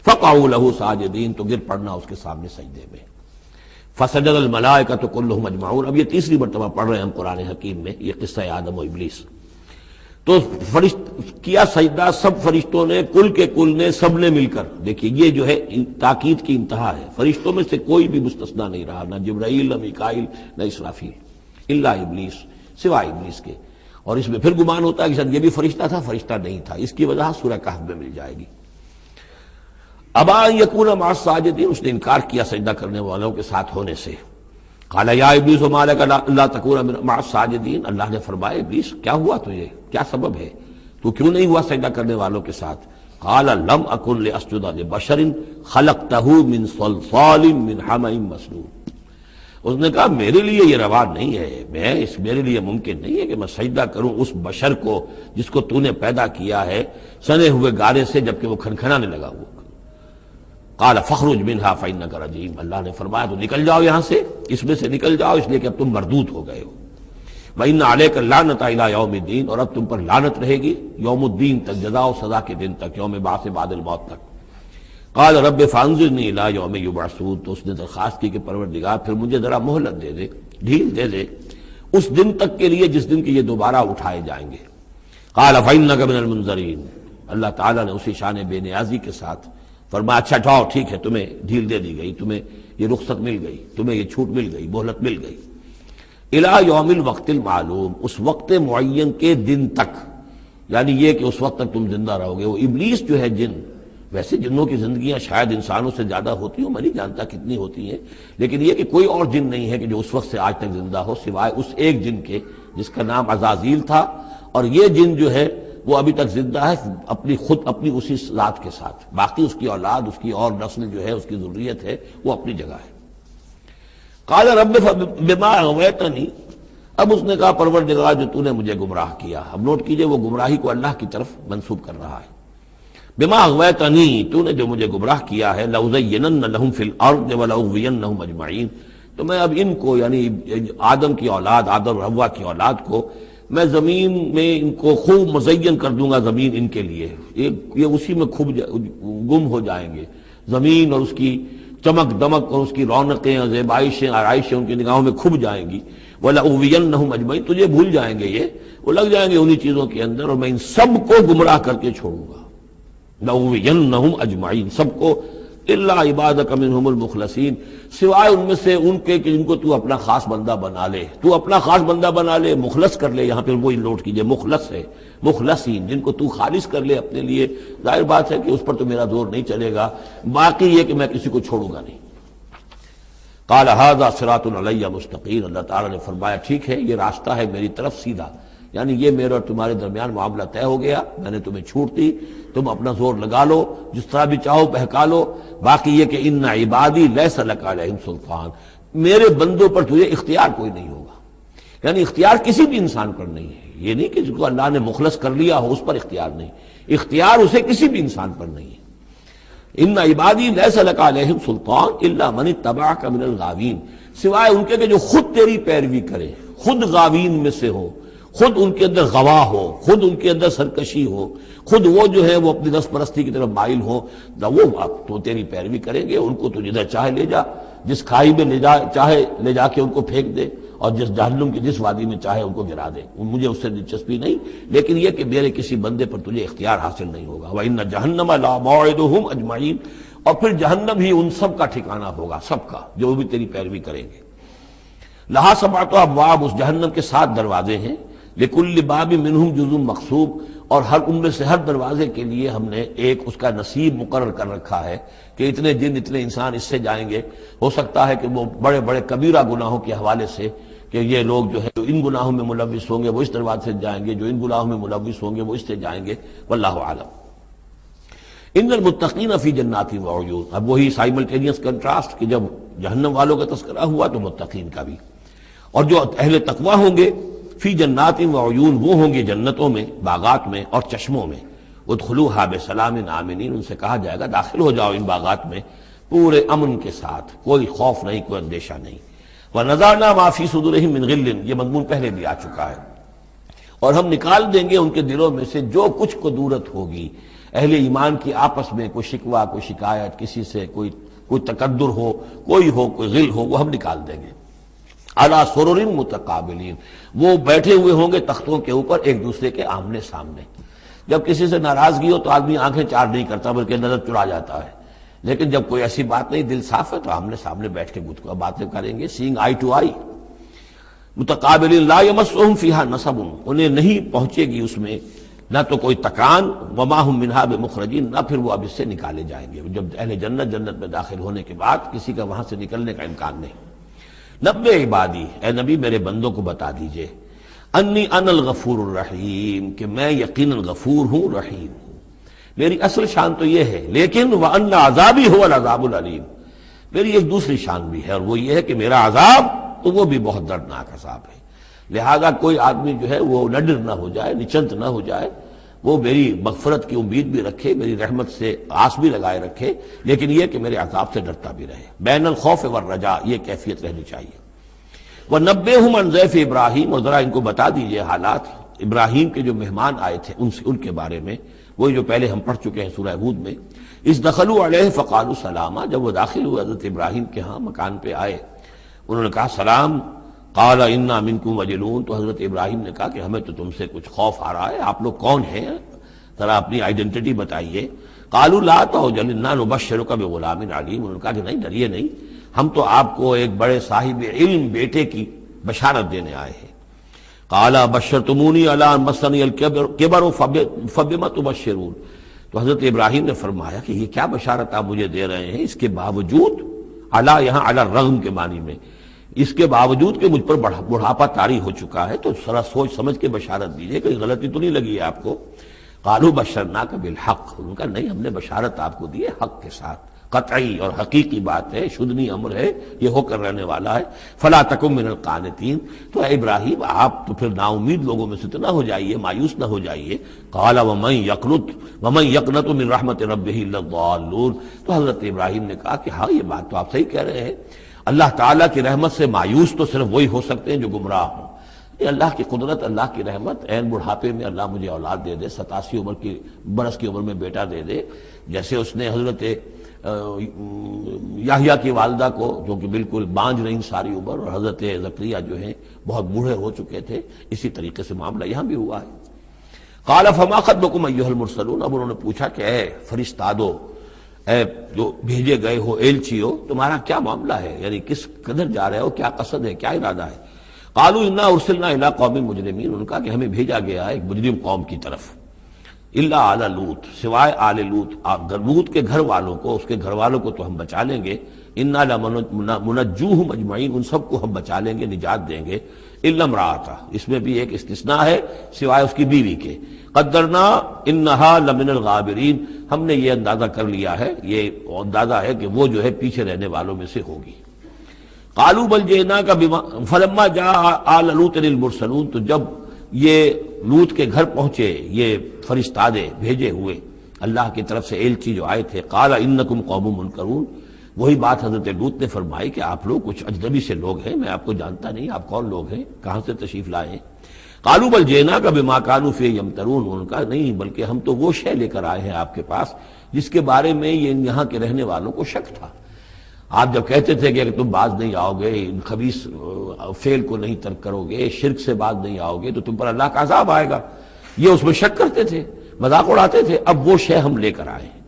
فَقَعُوا لَهُ سَاجِدِينَ، تو گر پڑنا اس کے سامنے سجدے میں۔ فَسَجَدَ الْمَلَائِكَةُ كُلُّهُمْ أَجْمَعُونَ، اب یہ تیسری مرتبہ پڑھ رہے ہیں ہم قرآن حکیم میں یہ قصہ آدم و ابلیس۔ تو کیا سجدہ سب فرشتوں نے، کل کے کل نے، سب نے مل کر۔ دیکھیے یہ جو ہے تاکید کی انتہا ہے، فرشتوں میں سے کوئی بھی مستثنیٰ نہیں رہا، نہ جبرائیل، نہ میکائیل، نہ اسرافیل، الا ابلیس، سوائے ابلیس کے۔ اور اس میں پھر گمان ہوتا ہے کہ شاید یہ بھی فرشتہ تھا، فرشتہ نہیں تھا، اس کی وجہ سورہ کہف میں مل جائے گی۔ ابا ان یکون مع الساجدین، اس نے انکار کیا سجدہ کرنے والوں کے ساتھ ہونے سے۔ قال یا ابلیس ما لک الا تکون مع الساجدین، اللہ نے فرمایا ابلیس کیا ہوا تجھے، کیا سبب ہے، تو کیوں نہیں ہوا سجدہ کرنے والوں کے ساتھ؟ قال لم اکن لاسجد لبشر خلقتہ من صلصال من حمأ مسنون، اس نے کہا میرے لیے یہ روا نہیں ہے، میرے لیے ممکن نہیں ہے کہ میں سجدہ کروں اس بشر کو جس کو تو نے پیدا کیا ہے سنے ہوئے گارے سے، جبکہ وہ کھنکھنانے لگا ہوا۔ قال فاخرج منها فانك رجیم، اللہ نے فرمایا تو نکل جاؤ یہاں سے، اس میں سے نکل جاؤ، اس لیے کہ اب تم مردود ہو گئے ہو۔ وان علیک اللعنۃ الی یوم الدین، اور اب تم پر لعنت رہے گی یوم الدین تک، جزا و سزا کے دن تک، یوم بعث بعد الموت تک۔ قال رب فانظرنی الی یوم یبعثون، تو اس نے درخواست کی کہ پروردگار پھر مجھے ذرا مہلت دے دے، ڈھیل دے دے اس دن تک کے لیے جس دن کی یہ دوبارہ اٹھائے جائیں گے۔ قال فانک من المنظرین، اللہ تعالیٰ نے اسی شان بے نیازی کے ساتھ فرمایا اچھا جاؤ ٹھیک ہے، تمہیں ڈھیل دے دی گئی، تمہیں یہ رخصت مل گئی، تمہیں یہ چھوٹ مل گئی، مہلت مل گئی، الی یوم الوقت المعلوم، اس وقت معین کے دن تک، یعنی یہ کہ اس وقت تک تم زندہ رہو گے۔ وہ ابلیس جو ہے جن، ویسے جنوں کی زندگیاں شاید انسانوں سے زیادہ ہوتی ہوں، میں نہیں جانتا کتنی ہوتی ہیں، لیکن یہ کہ کوئی اور جن نہیں ہے کہ جو اس وقت سے آج تک زندہ ہو سوائے اس ایک جن کے جس کا نام عزازیل تھا، اور یہ جن جو ہے وہ ابھی تک زندہ ہے اپنی اسی ذات کے ساتھ، باقی اس کی اولاد، اس کی اور نسل جو ہے، اس کی ذریت ہے، وہ اپنی جگہ ہے۔ قال رب بما اغویتنی، اب اس نے کہا پروردگار جو تو نے مجھے گمراہ کیا، اب نوٹ کیجئے وہ گمراہی کو اللہ کی طرف منسوب کر رہا ہے، بما اغویتنی، تو نے جو مجھے گمراہ کیا ہے، لأزینن لہم فی الارض ولأغوینہم اجمعین، تو میں اب ان کو یعنی آدم کی اولاد، آدم اور حوا کی اولاد کو میں زمین میں ان کو خوب مزین کر دوں گا، زمین ان کے لیے یہ اسی میں گم ہو جائیں گے، زمین اور اس کی چمک دمک اور اس کی رونقیں اور زیبائشیں آرائشیں ان کی نگاہوں میں کھب جائیں گی، وَلَأُغْوِيَنَّهُمْ أَجْمَعِينَ، تجھے بھول جائیں گے، وہ لگ جائیں گے انہی چیزوں کے اندر، اور میں ان سب کو گمراہ کر کے چھوڑوں گا، لَأُغْوِيَنَّهُمْ أَجْمَعِينَ، سب کو، إِلَّا عِبَادَكَ مِنْهُمُ الْمُخْلَصِينَ، سوائے ان میں سے ان کے کہ جن کو تو اپنا خاص بندہ بنا لے، تو اپنا خاص بندہ بنا لے، مخلص کر لے، یہاں پہ وہی نوٹ کیجئے مخلص ہے، مخلصین، جن کو تو خالص کر لے اپنے لیے، ظاہر بات ہے کہ اس پر تو میرا زور نہیں چلے گا، باقی یہ کہ میں کسی کو چھوڑوں گا نہیں۔ قال ھذا صراط علی مستقیم، اللہ تعالیٰ نے فرمایا ٹھیک ہے، یہ راستہ ہے میری طرف سیدھا، یعنی یہ میرے اور تمہارے درمیان معاملہ طے ہو گیا، میں نے تمہیں چھوٹ دی، تم اپنا زور لگا لو، جس طرح بھی چاہو بہکا لو، باقی یہ کہ ان عبادی لیس لک علیہم سلطان، میرے بندوں پر تجھے اختیار کوئی نہیں ہوگا، یعنی اختیار کسی بھی انسان پر نہیں ہے، یہ نہیں کہ جس کو اللہ نے مخلص کر لیا ہو اس پر اختیار نہیں، اختیار اسے کسی بھی انسان پر نہیں ہے۔ ان عبادی لیس لک علیہم سلطان الا من اتبعک من الغاوین، سوائے ان کے کہ جو خود تیری پیروی کرے، خود غاوین میں سے ہو، خود ان کے اندر غوا ہو، خود ان کے اندر سرکشی ہو، خود وہ جو ہے وہ اپنی نفس پرستی کی طرف مائل ہو، وہ تو تیری پیروی کریں گے، ان کو تو جدھر چاہے لے جا، جس کھائی میں چاہے لے جا کے ان کو پھینک دے، اور جس جہنم کی جس وادی میں چاہے ان کو گرا دے، مجھے اس سے دلچسپی نہیں، لیکن یہ کہ میرے کسی بندے پر تجھے اختیار حاصل نہیں ہوگا۔ وَإِنَّ جَهَنَّمَ لَمَوْعِدُهُمْ أَجْمَعِينَ، اور پھر جہنم ہی ان سب کا ٹھکانہ ہوگا، سب کا جو بھی تیری پیروی کریں گے۔ لہا سبعۃ ابواب، اس جہنم کے 7 دروازے ہیں، لکل باب منہم جزء مقسوم، اور ہر ان میں سے ہر دروازے کے لیے ہم نے ایک اس کا نصیب مقرر کر رکھا ہے کہ اتنے جن اتنے انسان اس سے جائیں گے، ہو سکتا ہے کہ وہ بڑے بڑے کبیرہ گناہوں کے حوالے سے کہ یہ لوگ جو ہے جو ان گناہوں میں ملوث ہوں گے وہ اس دروازے سے جائیں گے، جو ان گناہوں میں ملوث ہوں گے وہ اس سے جائیں گے، واللہ اعلم۔ ان المتقین فی جنات وعیون، اب وہی سائملٹینیس کنٹراسٹ کہ جب جہنم والوں کا تذکرہ ہوا تو متقین کا بھی، اور جو اہل تقوی ہوں گے فی جنات وعیون، وہ ہوں گے جنتوں میں، باغات میں اور چشموں میں، ادخلوها بسلام آمنین، ان سے کہا جائے گا داخل ہو جاؤ ان باغات میں پورے امن کے ساتھ، کوئی خوف نہیں، کوئی اندیشہ نہیں۔ وَنَزَعْنَا مَا فِي صُدُورِهِم مِّن غِلٍّ، یہ مضمون پہلے بھی آ چکا ہے، اور ہم نکال دیں گے ان کے دلوں میں سے جو کچھ قدورت ہوگی، اہل ایمان کی آپس میں کوئی شکوہ، کوئی شکایت، کسی سے کوئی تکدر ہو، کوئی غل ہو، وہ ہم نکال دیں گے۔ عَلَىٰ سُرُرٍ مُتَقَابِلِينَ، وہ بیٹھے ہوئے ہوں گے تختوں کے اوپر ایک دوسرے کے آمنے سامنے۔ جب کسی سے ناراضگی ہو تو آدمی آنکھیں چار نہیں کرتا بلکہ نظر چرا جاتا ہے، لیکن جب کوئی ایسی بات نہیں، دل صاف ہے، تو آمنے سامنے بیٹھ کے باتیں کریں گے، سینگ آئی ٹو آئی۔ متقابلین لا یمسہم فیہا نصب، انہیں نہیں پہنچے گی اس میں نہ تو کوئی تکان، وما ہم منہا بمخرجین، نہ پھر وہ اب اس سے نکالے جائیں گے۔ جب اہل جنت میں داخل ہونے کے بعد کسی کا وہاں سے نکلنے کا امکان نہیں۔ نبئ عبادی، اے نبی میرے بندوں کو بتا دیجئے، انی انا الغفور الرحیم، کہ میں یقیناً غفور ہوں، رحیم ہوں۔ میری اصل شان تو یہ ہے، لیکن وان عذابی هو العذاب العلیم، میری ایک دوسری شان بھی ہے، اور وہ یہ ہے کہ میرا عذاب تو وہ بھی بہت دردناک عذاب ہے۔ لہذا کوئی آدمی جو ہے وہ نڈر نہ ہو جائے، نچنت نہ ہو جائے، وہ میری مغفرت کی امید بھی رکھے، میری رحمت سے آس بھی لگائے رکھے، لیکن یہ کہ میرے عذاب سے ڈرتا بھی رہے۔ بین الخوف والرجاء، یہ کیفیت رہنی چاہیے۔ وَنَبِّئْهُمْ عَنْ ضَيْفِ ابراہیم، اور ذرا ان کو بتا دیجئے حالات ابراہیم کے جو مہمان آئے تھے ان کے بارے میں، وہی جو پہلے ہم پڑھ چکے ہیں سورہ ہود میں۔ اِذْ دَخَلُوا عَلَيْهِ فَقَالُوا سَلَامًا، جب وہ داخل ہوئے حضرت ابراہیم کے ہاں مکان پہ آئے، انہوں نے کہا سلام۔ قَالَ إِنَّا مِنْكُمْ وَجِلُونَ، تو حضرت ابراہیم نے کہا کہ ہمیں تو تم سے کچھ خوف آ رہا ہے، آپ لوگ کون ہیں، ذرا اپنی آئیڈینٹی بتائیے۔ قالوا لا توجل انا نبشرک بغلام علیم، انہوں نے کہا کہ نہیں ڈریے نہیں، ہم تو آپ کو ایک بڑے صاحب علم بیٹے کی بشارت دینے آئے ہیں۔ قال بشرتمونی علی ان مسنی الکبر فبما تبشرون، تو حضرت ابراہیم نے فرمایا کہ یہ کیا بشارت آپ مجھے دے رہے ہیں، اس کے باوجود، علی یہاں علی الرغم کے معنی میں، اس کے باوجود کہ مجھ پر بڑھاپا طاری ہو چکا ہے، تو ذرا سوچ سمجھ کے بشارت دیجیے، کوئی غلطی تو نہیں لگی ہے آپ کو۔ قالوا بشرناک بالحق، ان کا نہیں، ہم نے بشارت آپ کو دی ہے حق کے ساتھ، قطعی اور حقیقی بات ہے، شدنی امر ہے، یہ ہو کر رہنے والا ہے۔ فلا تکن من القانتین، تو اے ابراہیم آپ تو پھر نا امید لوگوں میں سے تو نہ ہو جائیے، مایوس نہ ہو جائیے۔ قال ومن یقنط من رحمت ربہ الا الضالون، تو حضرت ابراہیم نے کہا کہ ہاں یہ بات تو آپ صحیح کہہ رہے ہیں، اللہ تعالیٰ کی رحمت سے مایوس تو صرف وہی ہو سکتے ہیں جو گمراہ ہوں۔ یہ اللہ کی قدرت، اللہ کی رحمت، عین بڑھاپے میں اللہ مجھے اولاد دے دے، 87 برس کی عمر میں بیٹا دے دے، جیسے اس نے حضرت یحییٰ کی والدہ کو، جو کہ بالکل بانجھ رہی ساری عمر، اور حضرت زکریا جو ہیں بہت بوڑھے ہو چکے تھے، اسی طریقے سے معاملہ یہاں بھی ہوا ہے۔ قال فما خطبکم ایھا المرسلون، اب انہوں نے پوچھا کہ اے فرشتادو، اے جو بھیجے گئے ہو، ایلچی ہو، تمہارا کیا معاملہ ہے، یعنی کس قدر جا رہے ہو، کیا قصد ہے، کیا ارادہ ہے؟ قالوا انا ارسلنا الی قوم مجرمین، ان کا کہ ہمیں بھیجا گیا ہے ایک مجرم قوم کی طرف، الا آل لوط، سوائے آل لوط، لوط کے گھر والوں کو، اس کے گھر والوں کو تو ہم بچا لیں گے، انا لمنجوہم اجمعین، ان سب کو ہم بچا لیں گے، نجات دیں گے، الا امرأتہ، اس میں بھی ایک استثناء ہے، سوائے اس کی بیوی کے، قدرنا انہا لمن الغابرین، ہم نے یہ اندازہ کر لیا ہے، یہ اندازہ ہے کہ وہ جو ہے پیچھے رہنے والوں میں سے ہوگی۔ قالوا بل جئناک بما فلما جاء آل لوط المرسلون، تو جب یہ لوط کے گھر پہنچے یہ فرشتادے بھیجے ہوئے اللہ کی طرف سے ایلچی جو آئے تھے، قال انکم قوم منکرون، وہی بات حضرت لوط نے فرمائی کہ آپ لوگ کچھ اجنبی سے لوگ ہیں، میں آپ کو جانتا نہیں، آپ کون لوگ ہیں، کہاں سے تشریف لائے ہیں؟ قالوا بل جئناک بما كانوا فيه يمترون، ان کا نہیں بلکہ ہم تو وہ شے لے کر آئے ہیں آپ کے پاس جس کے بارے میں یہ یہاں کے رہنے والوں کو شک تھا۔ آپ جب کہتے تھے کہ اگر تم باز نہیں آؤ گے، ان خبیث فعل کو نہیں ترک کرو گے، شرک سے باز نہیں آؤ گے، تو تم پر اللہ کا عذاب آئے گا، یہ اس میں شک کرتے تھے، مذاق اڑاتے تھے، اب وہ شے ہم لے کر آئے ہیں۔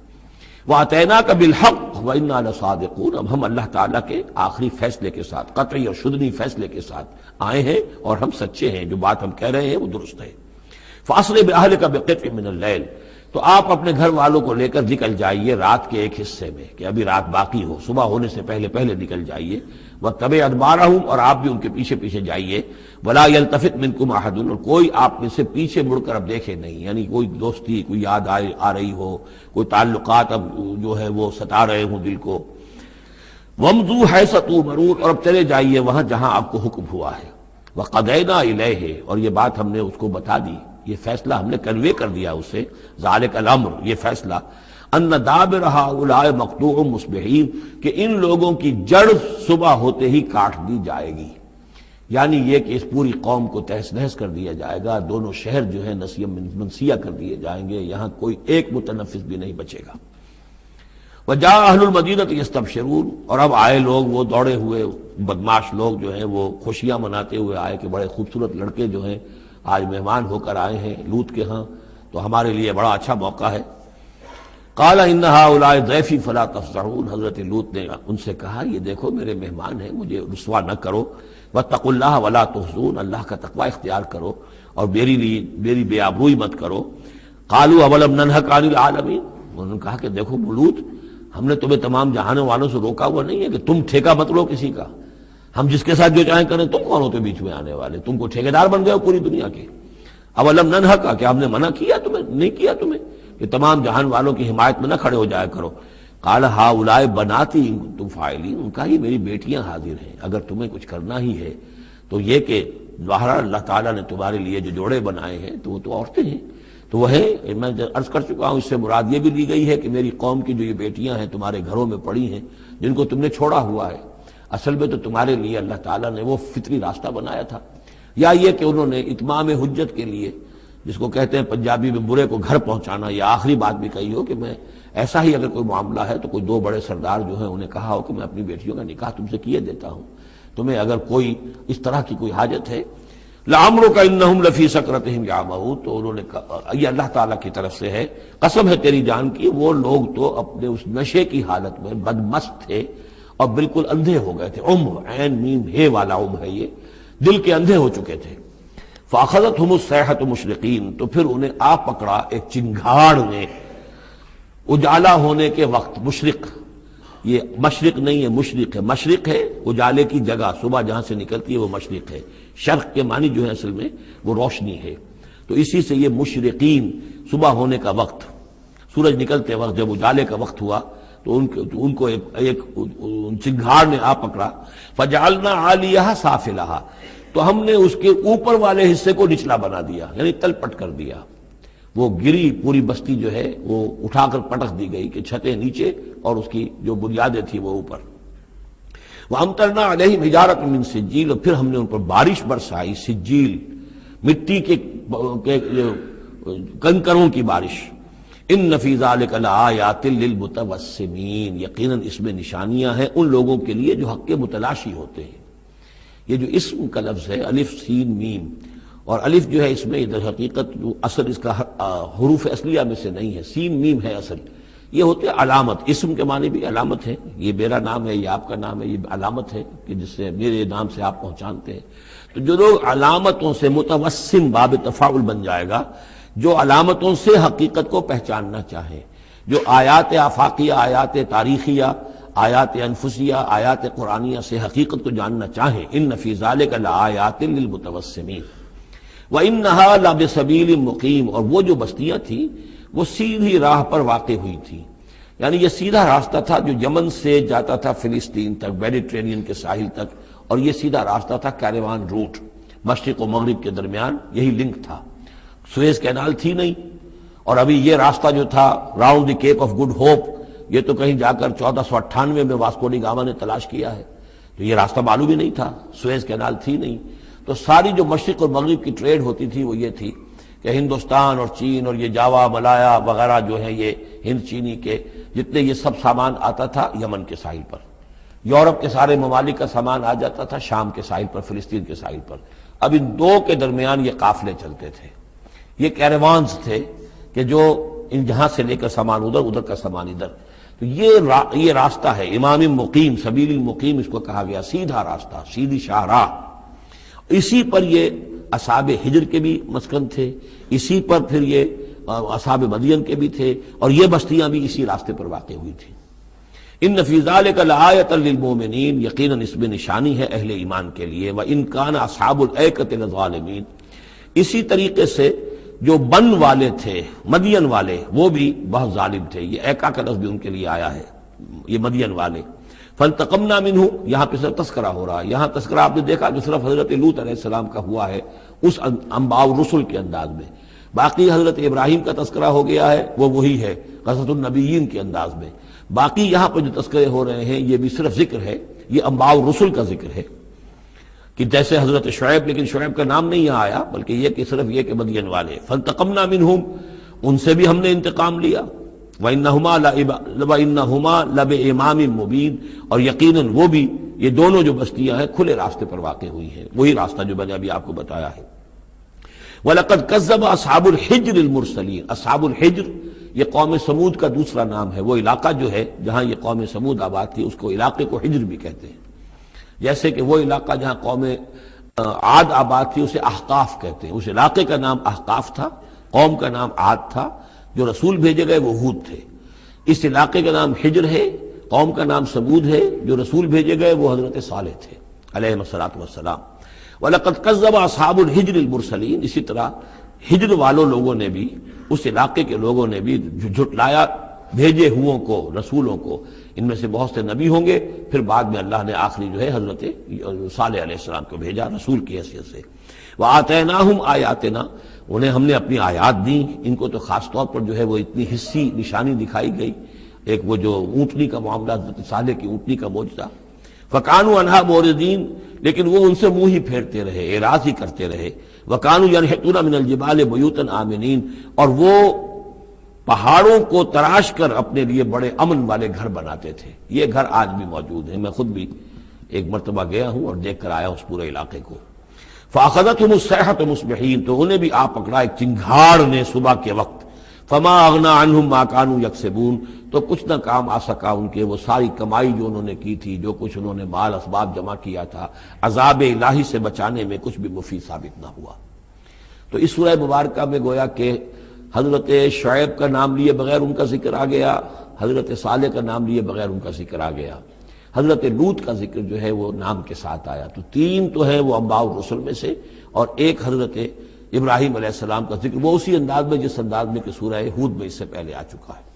وَأَتَيْنَاكَ بِالْحَقِّ وَإِنَّا لَصَادِقُونَ، اب ہم اللہ تعالیٰ کے آخری فیصلے کے ساتھ، قطعی اور شدنی فیصلے کے ساتھ آئے ہیں، اور ہم سچے ہیں، جو بات ہم کہہ رہے ہیں وہ درست ہے۔ فَأَسْرِ بِأَهْلِكَ بِقِطْعٍ مِّنَ اللَّيْلِ، تو آپ اپنے گھر والوں کو لے کر نکل جائیے رات کے ایک حصے میں، کہ ابھی رات باقی ہو، صبح ہونے سے پہلے پہلے نکل جائیے، وَاتَّبِعْ أَدْبَارَهُمْ، اور آپ بھی ان کے پیچھے پیچھے جائیے، وَلَا يَلْتَفِتْ مِنْكُمْ أَحَدٌ، اور کوئی آپ میں سے پیچھے مڑ کر اب دیکھے نہیں، یعنی کوئی دوستی، کوئی یاد آ رہی ہو، کوئی تعلقات اب جو ہے وہ ستا رہے ہوں دل کو۔ وَامْضُوا حَيْثَ تُؤْمَرُونَ، اور اب چلے جائیے وہاں جہاں آپ کو حکم ہوا ہے۔ وَقَضَيْنَا إِلَيْهِ، اور یہ بات ہم نے اس کو بتا دی، یہ فیصلہ ہم نے کنوے کر دیا اسے، ذالک الامر، یہ فیصلہ، ان دابر ہؤلاء مقطوع مصبحین، کہ ان لوگوں کی جڑ صبح ہوتے ہی کاٹ دی جائے گی، یعنی یہ کہ اس پوری قوم کو تہس نہس کر دیا جائے گا، دونوں شہر جو ہیں نسیہ منسیہ کر دیے جائیں گے، یہاں کوئی ایک متنفس بھی نہیں بچے گا۔ وجاء اہل المدینہ یستبشرون، اور اب آئے لوگ وہ دوڑے ہوئے بدماش لوگ جو ہیں وہ خوشیاں مناتے ہوئے آئے کہ بڑے خوبصورت لڑکے جو ہیں آج مہمان ہو کر آئے ہیں لوط کے ہاں، تو ہمارے لیے بڑا اچھا موقع ہے۔ قال ان هؤلاء ضیفی فلا تفضحون، حضرت لوط نے ان سے کہا یہ دیکھو میرے مہمان ہیں، مجھے رسوا نہ کرو، واتقوا اللہ ولا تخزون، اللہ کا تقوی اختیار کرو اور میری بے آبروئی مت کرو۔ قالوا اولم ننهک عن العالمین، انہوں نے کہا کہ دیکھو لوط، ہم نے تمہیں تمام جہانوں والوں سے روکا ہوا نہیں ہے کہ تم ٹھیکہ مت لو کسی کا، ہم جس کے ساتھ جو چاہیں کریں، تم کون ہوتے بیچ میں آنے والے، تم کو ٹھیکیدار بن گئے ہو پوری دنیا کے۔ اولم ننہک، کہ ہم نے منع کیا تمہیں، نہیں کیا تمہیں کہ تمام جہان والوں کی حمایت میں نہ کھڑے ہو جایا کرو۔ قال ہؤلاء بناتی ان کنتم فاعلین، ان کا یہ میری بیٹیاں حاضر ہیں، اگر تمہیں کچھ کرنا ہی ہے تو یہ کہ ظاہر اللہ تعالیٰ نے تمہارے لیے جو جوڑے بنائے ہیں تو وہ تو عورتیں ہیں، تو وہ ہے، میں عرض کر چکا ہوں، اس سے مراد یہ بھی لی گئی ہے کہ میری قوم کی جو یہ بیٹیاں ہیں تمہارے گھروں میں پڑی ہیں، جن کو تم نے چھوڑا ہوا ہے، اصل میں تو تمہارے لیے اللہ تعالیٰ نے وہ فطری راستہ بنایا تھا، یا یہ کہ انہوں نے اتمام حجت کے لیے، جس کو کہتے ہیں پنجابی میں برے کو گھر پہنچانا، یا آخری بات بھی کہی ہو کہ میں ایسا ہی اگر کوئی معاملہ ہے تو کوئی دو بڑے سردار جو ہیں انہیں کہا ہو کہ میں اپنی بیٹیوں کا نکاح تم سے کیے دیتا ہوں، تمہیں اگر کوئی اس طرح کی کوئی حاجت ہے۔ لعمرک انہم لفی سکرتہم یعمہون، تو انہوں نے کہا، یہ اللہ تعالیٰ کی طرف سے ہے، قسم ہے تیری جان کی، وہ لوگ تو اپنے اس نشے کی حالت میں بدمست تھے اور بالکل اندھے ہو گئے تھے. عمر، عین میم ہے والا عمر ہے یہ، دل کے اندھے ہو چکے تھے. فاخذتہم الصیحۃ مشرقین، تو پھر انہیں آ پکڑا ایک چنگھاڑ نے اجالا ہونے کے وقت. مشرق، یہ مشرق نہیں ہے، مشرق ہے. مشرق ہے اجالے کی جگہ، صبح جہاں سے نکلتی ہے وہ مشرق ہے. شرق کے معنی جو ہے اصل میں وہ روشنی ہے، تو اسی سے یہ مشرقین، صبح ہونے کا وقت، سورج نکلتے وقت جب اجالے کا وقت ہوا تو ان کو ایک چنگھاڑ نے آ پکڑا. فجعلنا عالیہا سافلہا، تو ہم نے اس کے اوپر والے حصے کو نچلا بنا دیا، یعنی تل پٹ کر دیا. وہ گری، پوری بستی جو ہے وہ اٹھا کر پٹک دی گئی کہ چھتیں نیچے اور اس کی جو بنیادیں تھیں وہ اوپر. وَأَمْطَرْنَا عَلَيْهِمْ حِجَارَةً مِّن سِجِّيلٍ، اور پھر ہم نے ان پر بارش برسائی، سجیل، مٹی کے کنکروں کی بارش. ان فی ذلک لآیات للمتوسمین، یقیناً اس میں نشانیاں ہیں ان لوگوں کے لیے جو حق کے متلاشی ہوتے ہیں. یہ جو اسم کا لفظ ہے الف سین میم، اور الف جو ہے اس میں در حقیقت جو اصل اس کا حروف اصلیہ میں سے نہیں ہے، سین میم ہے اصل. یہ ہوتے علامت، اسم کے معنی بھی علامت ہے. یہ میرا نام ہے، یہ آپ کا نام ہے، یہ علامت ہے کہ جس سے میرے نام سے آپ پہچانتے ہیں. تو جو لوگ علامتوں سے، متوسم باب تفاعل بن جائے گا، جو علامتوں سے حقیقت کو پہچاننا چاہیں، جو آیات آفاقیہ، آیات تاریخیہ، آیات انفسیہ، آیات قرآنیہ سے حقیقت کو جاننا چاہیں. ان فی ذلک لآیات للمتوسمین وانھا لبسبیل مقیم، اور وہ جو بستیاں تھیں وہ سیدھی راہ پر واقع ہوئی تھی. یعنی یہ سیدھا راستہ تھا جو یمن سے جاتا تھا فلسطین تک، میڈیٹرینین کے ساحل تک، اور یہ سیدھا راستہ تھا کیروان روٹ، مشرق و مغرب کے درمیان یہی لنک تھا. سویز کینال تھی نہیں، اور ابھی یہ راستہ جو تھا round the Cape of Good Hope, یہ تو کہیں جا کر 1498 میں واسکو ڈی گاما نے تلاش کیا ہے. تو یہ راستہ معلوم ہی نہیں تھا، سویز کینال تھی نہیں. تو ساری جو مشرق اور مغرب کی ٹریڈ ہوتی تھی وہ یہ تھی کہ ہندوستان اور چین اور یہ جاوا، ملایا وغیرہ جو ہیں، یہ ہند چینی کے جتنے یہ سب سامان آتا تھا یمن کے ساحل پر. یورپ کے سارے ممالک کا سامان آ جاتا تھا شام کے ساحل پر، فلسطین کے ساحل پر. اب ان دو کے درمیان یہ قافلے چلتے تھے، یہ کیروانز تھے کہ جو ان جہاں سے لے کر سامان ادھر، ادھر کا سامان ادھر. تو یہ راستہ ہے امام مقیم، سبیل مقیم اس کو کہا گیا، سیدھا راستہ، سیدھی شاہراہ. اسی پر یہ اصحاب ہجر کے بھی مسکن تھے، اسی پر پھر یہ اصحاب مدین کے بھی تھے، اور یہ بستیاں بھی اسی راستے پر واقع ہوئی تھیں. ان فی ذلک لآیۃ للمؤمنین، یقیناً اس میں نشانی ہے اہل ایمان کے لیے. وان کان اصحاب الایکۃ لظالمین، اسی طریقے سے جو بن والے تھے، مدین والے، وہ بھی بہت ظالم تھے. یہ ایکا کا لفظ بھی ان کے لیے آیا ہے، یہ مدین والے. فانتقمنا منہ، یہاں پہ صرف تذکرہ ہو رہا ہے. یہاں تذکرہ آپ نے دیکھا جو صرف حضرت لوط علیہ السلام کا ہوا ہے اس انباء الرسل کے انداز میں. باقی حضرت ابراہیم کا تذکرہ ہو گیا ہے، وہ وہی ہے قصص النبیین کے انداز میں. باقی یہاں پہ جو تذکرے ہو رہے ہیں یہ بھی صرف ذکر ہے، یہ انباء الرسل کا ذکر ہے کہ جیسے حضرت شعیب، لیکن شعیب کا نام نہیں یہاں آیا، بلکہ یہ کہ صرف یہ کہ مدین والے. فانتقمنا منہم، ان سے بھی ہم نے انتقام لیا. وَإِنَّهُمَا لَبِإِمَامٍ مُبِينٍ، اور یقیناً وہ بھی، یہ دونوں جو بستیاں ہیں کھلے راستے پر واقع ہوئی ہیں، وہی راستہ جو میں نے ابھی آپ کو بتایا ہے. وَلَقَدْ كَذَّبَ أَصْحَابُ الْحِجْرِ الْمُرْسَلِينَ، اصحاب الحجر یہ قوم سمود کا دوسرا نام ہے. وہ علاقہ جو ہے جہاں یہ قوم سمود آباد تھی اس کو علاقے کو حجر بھی کہتے ہیں. جیسے کہ وہ علاقہ جہاں قوم عاد آباد تھی اسے احقاف کہتے ہیں. اس علاقے کا نام احقاف تھا، قوم کا نام عاد تھا، جو رسول بھیجے گئے وہ ہود تھے. اس علاقے کا نام حجر ہے، قوم کا نام سمود ہے، جو رسول بھیجے گئے وہ حضرت صالح تھے علیہ الصلوۃ والسلام. وَلَقَدْ كَذَّبَ أَصْحَابُ الْحِجْرِ الْمُرْسَلِينَ، اسی طرح ہجر والوں لوگوں نے بھی، اس علاقے کے لوگوں نے بھی جھٹلایا بھیجے ہوں کو، رسولوں کو. ان میں سے بہت سے نبی ہوں گے، پھر بعد میں اللہ نے آخری جو ہے حضرت صالح علیہ السلام کو بھیجا رسول کی حیثیت سے. وَآتَيْنَاهُمْ آیَاتِنَا، انہیں ہم نے اپنی آیات دیں. ان کو تو خاص طور پر جو ہے وہ اتنی حصی نشانی دکھائی گئی. ایک وہ جو اونٹنی کا معاملہ، حضرت صالح کی اونٹنی کا معجزہ. فَكَانُوا عَنْهَا مُعْرِضِينَ، لیکن وہ ان سے منہ ہی پھیرتے رہے، اعراض ہی کرتے رہے. وَكَانُوا يَنْحِتُونَ مِنَ الْجِبَالِ بُيُوتًا آمِنِينَ، اور وہ پہاڑوں کو تراش کر اپنے لیے بڑے امن والے گھر بناتے تھے. یہ گھر آج بھی موجود ہیں، میں خود بھی ایک مرتبہ گیا ہوں اور دیکھ کر آیا اس پورے علاقے کو. فاخذتهم الصیحۃ مصبحین، تو انہیں بھی آ پکڑا ایک چنگھاڑ نے صبح کے وقت، فما اغنی عنہم ما کانوا یکسبون، تو کچھ نہ کام آ سکا ان کے وہ ساری کمائی جو انہوں نے کی تھی، جو کچھ انہوں نے مال اسباب جمع کیا تھا، عذاب الہی سے بچانے میں کچھ بھی مفید ثابت نہ ہوا۔ تو اس سورہ مبارکہ میں گویا کہ حضرت شعیب کا نام لیے بغیر ان کا ذکر آ گیا، حضرت صالح کا نام لیے بغیر ان کا ذکر آ گیا، حضرت لوط کا ذکر جو ہے وہ نام کے ساتھ آیا۔ تو تین تو ہیں وہ انباء الرسل میں سے، اور ایک حضرت ابراہیم علیہ السلام کا ذکر، وہ اسی انداز میں جس انداز میں کہ سورہ ہود میں اس سے پہلے آ چکا ہے۔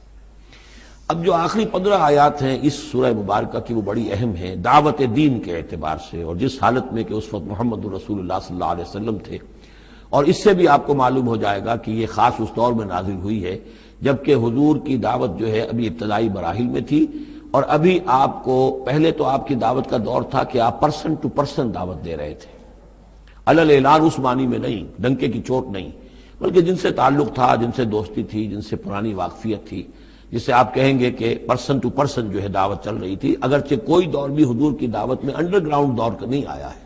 اب جو آخری 15 آیات ہیں اس سورہ مبارکہ کی وہ بڑی اہم ہیں دعوت دین کے اعتبار سے، اور جس حالت میں کہ اس وقت محمد رسول اللہ صلی اللہ علیہ وسلم تھے، اور اس سے بھی آپ کو معلوم ہو جائے گا کہ یہ خاص اس دور میں نازل ہوئی ہے جبکہ حضور کی دعوت جو ہے ابھی ابتدائی مراحل میں تھی، اور ابھی آپ کو پہلے تو آپ کی دعوت کا دور تھا کہ آپ پرسن ٹو پرسن دعوت دے رہے تھے، علل اعلان اس معنی میں نہیں، ڈنکے کی چوٹ نہیں، بلکہ جن سے تعلق تھا، جن سے دوستی تھی، جن سے پرانی واقفیت تھی، جسے آپ کہیں گے کہ پرسن ٹو پرسن جو ہے دعوت چل رہی تھی، اگرچہ کوئی دور بھی حضور کی دعوت میں انڈر گراؤنڈ دور کا نہیں آیا ہے،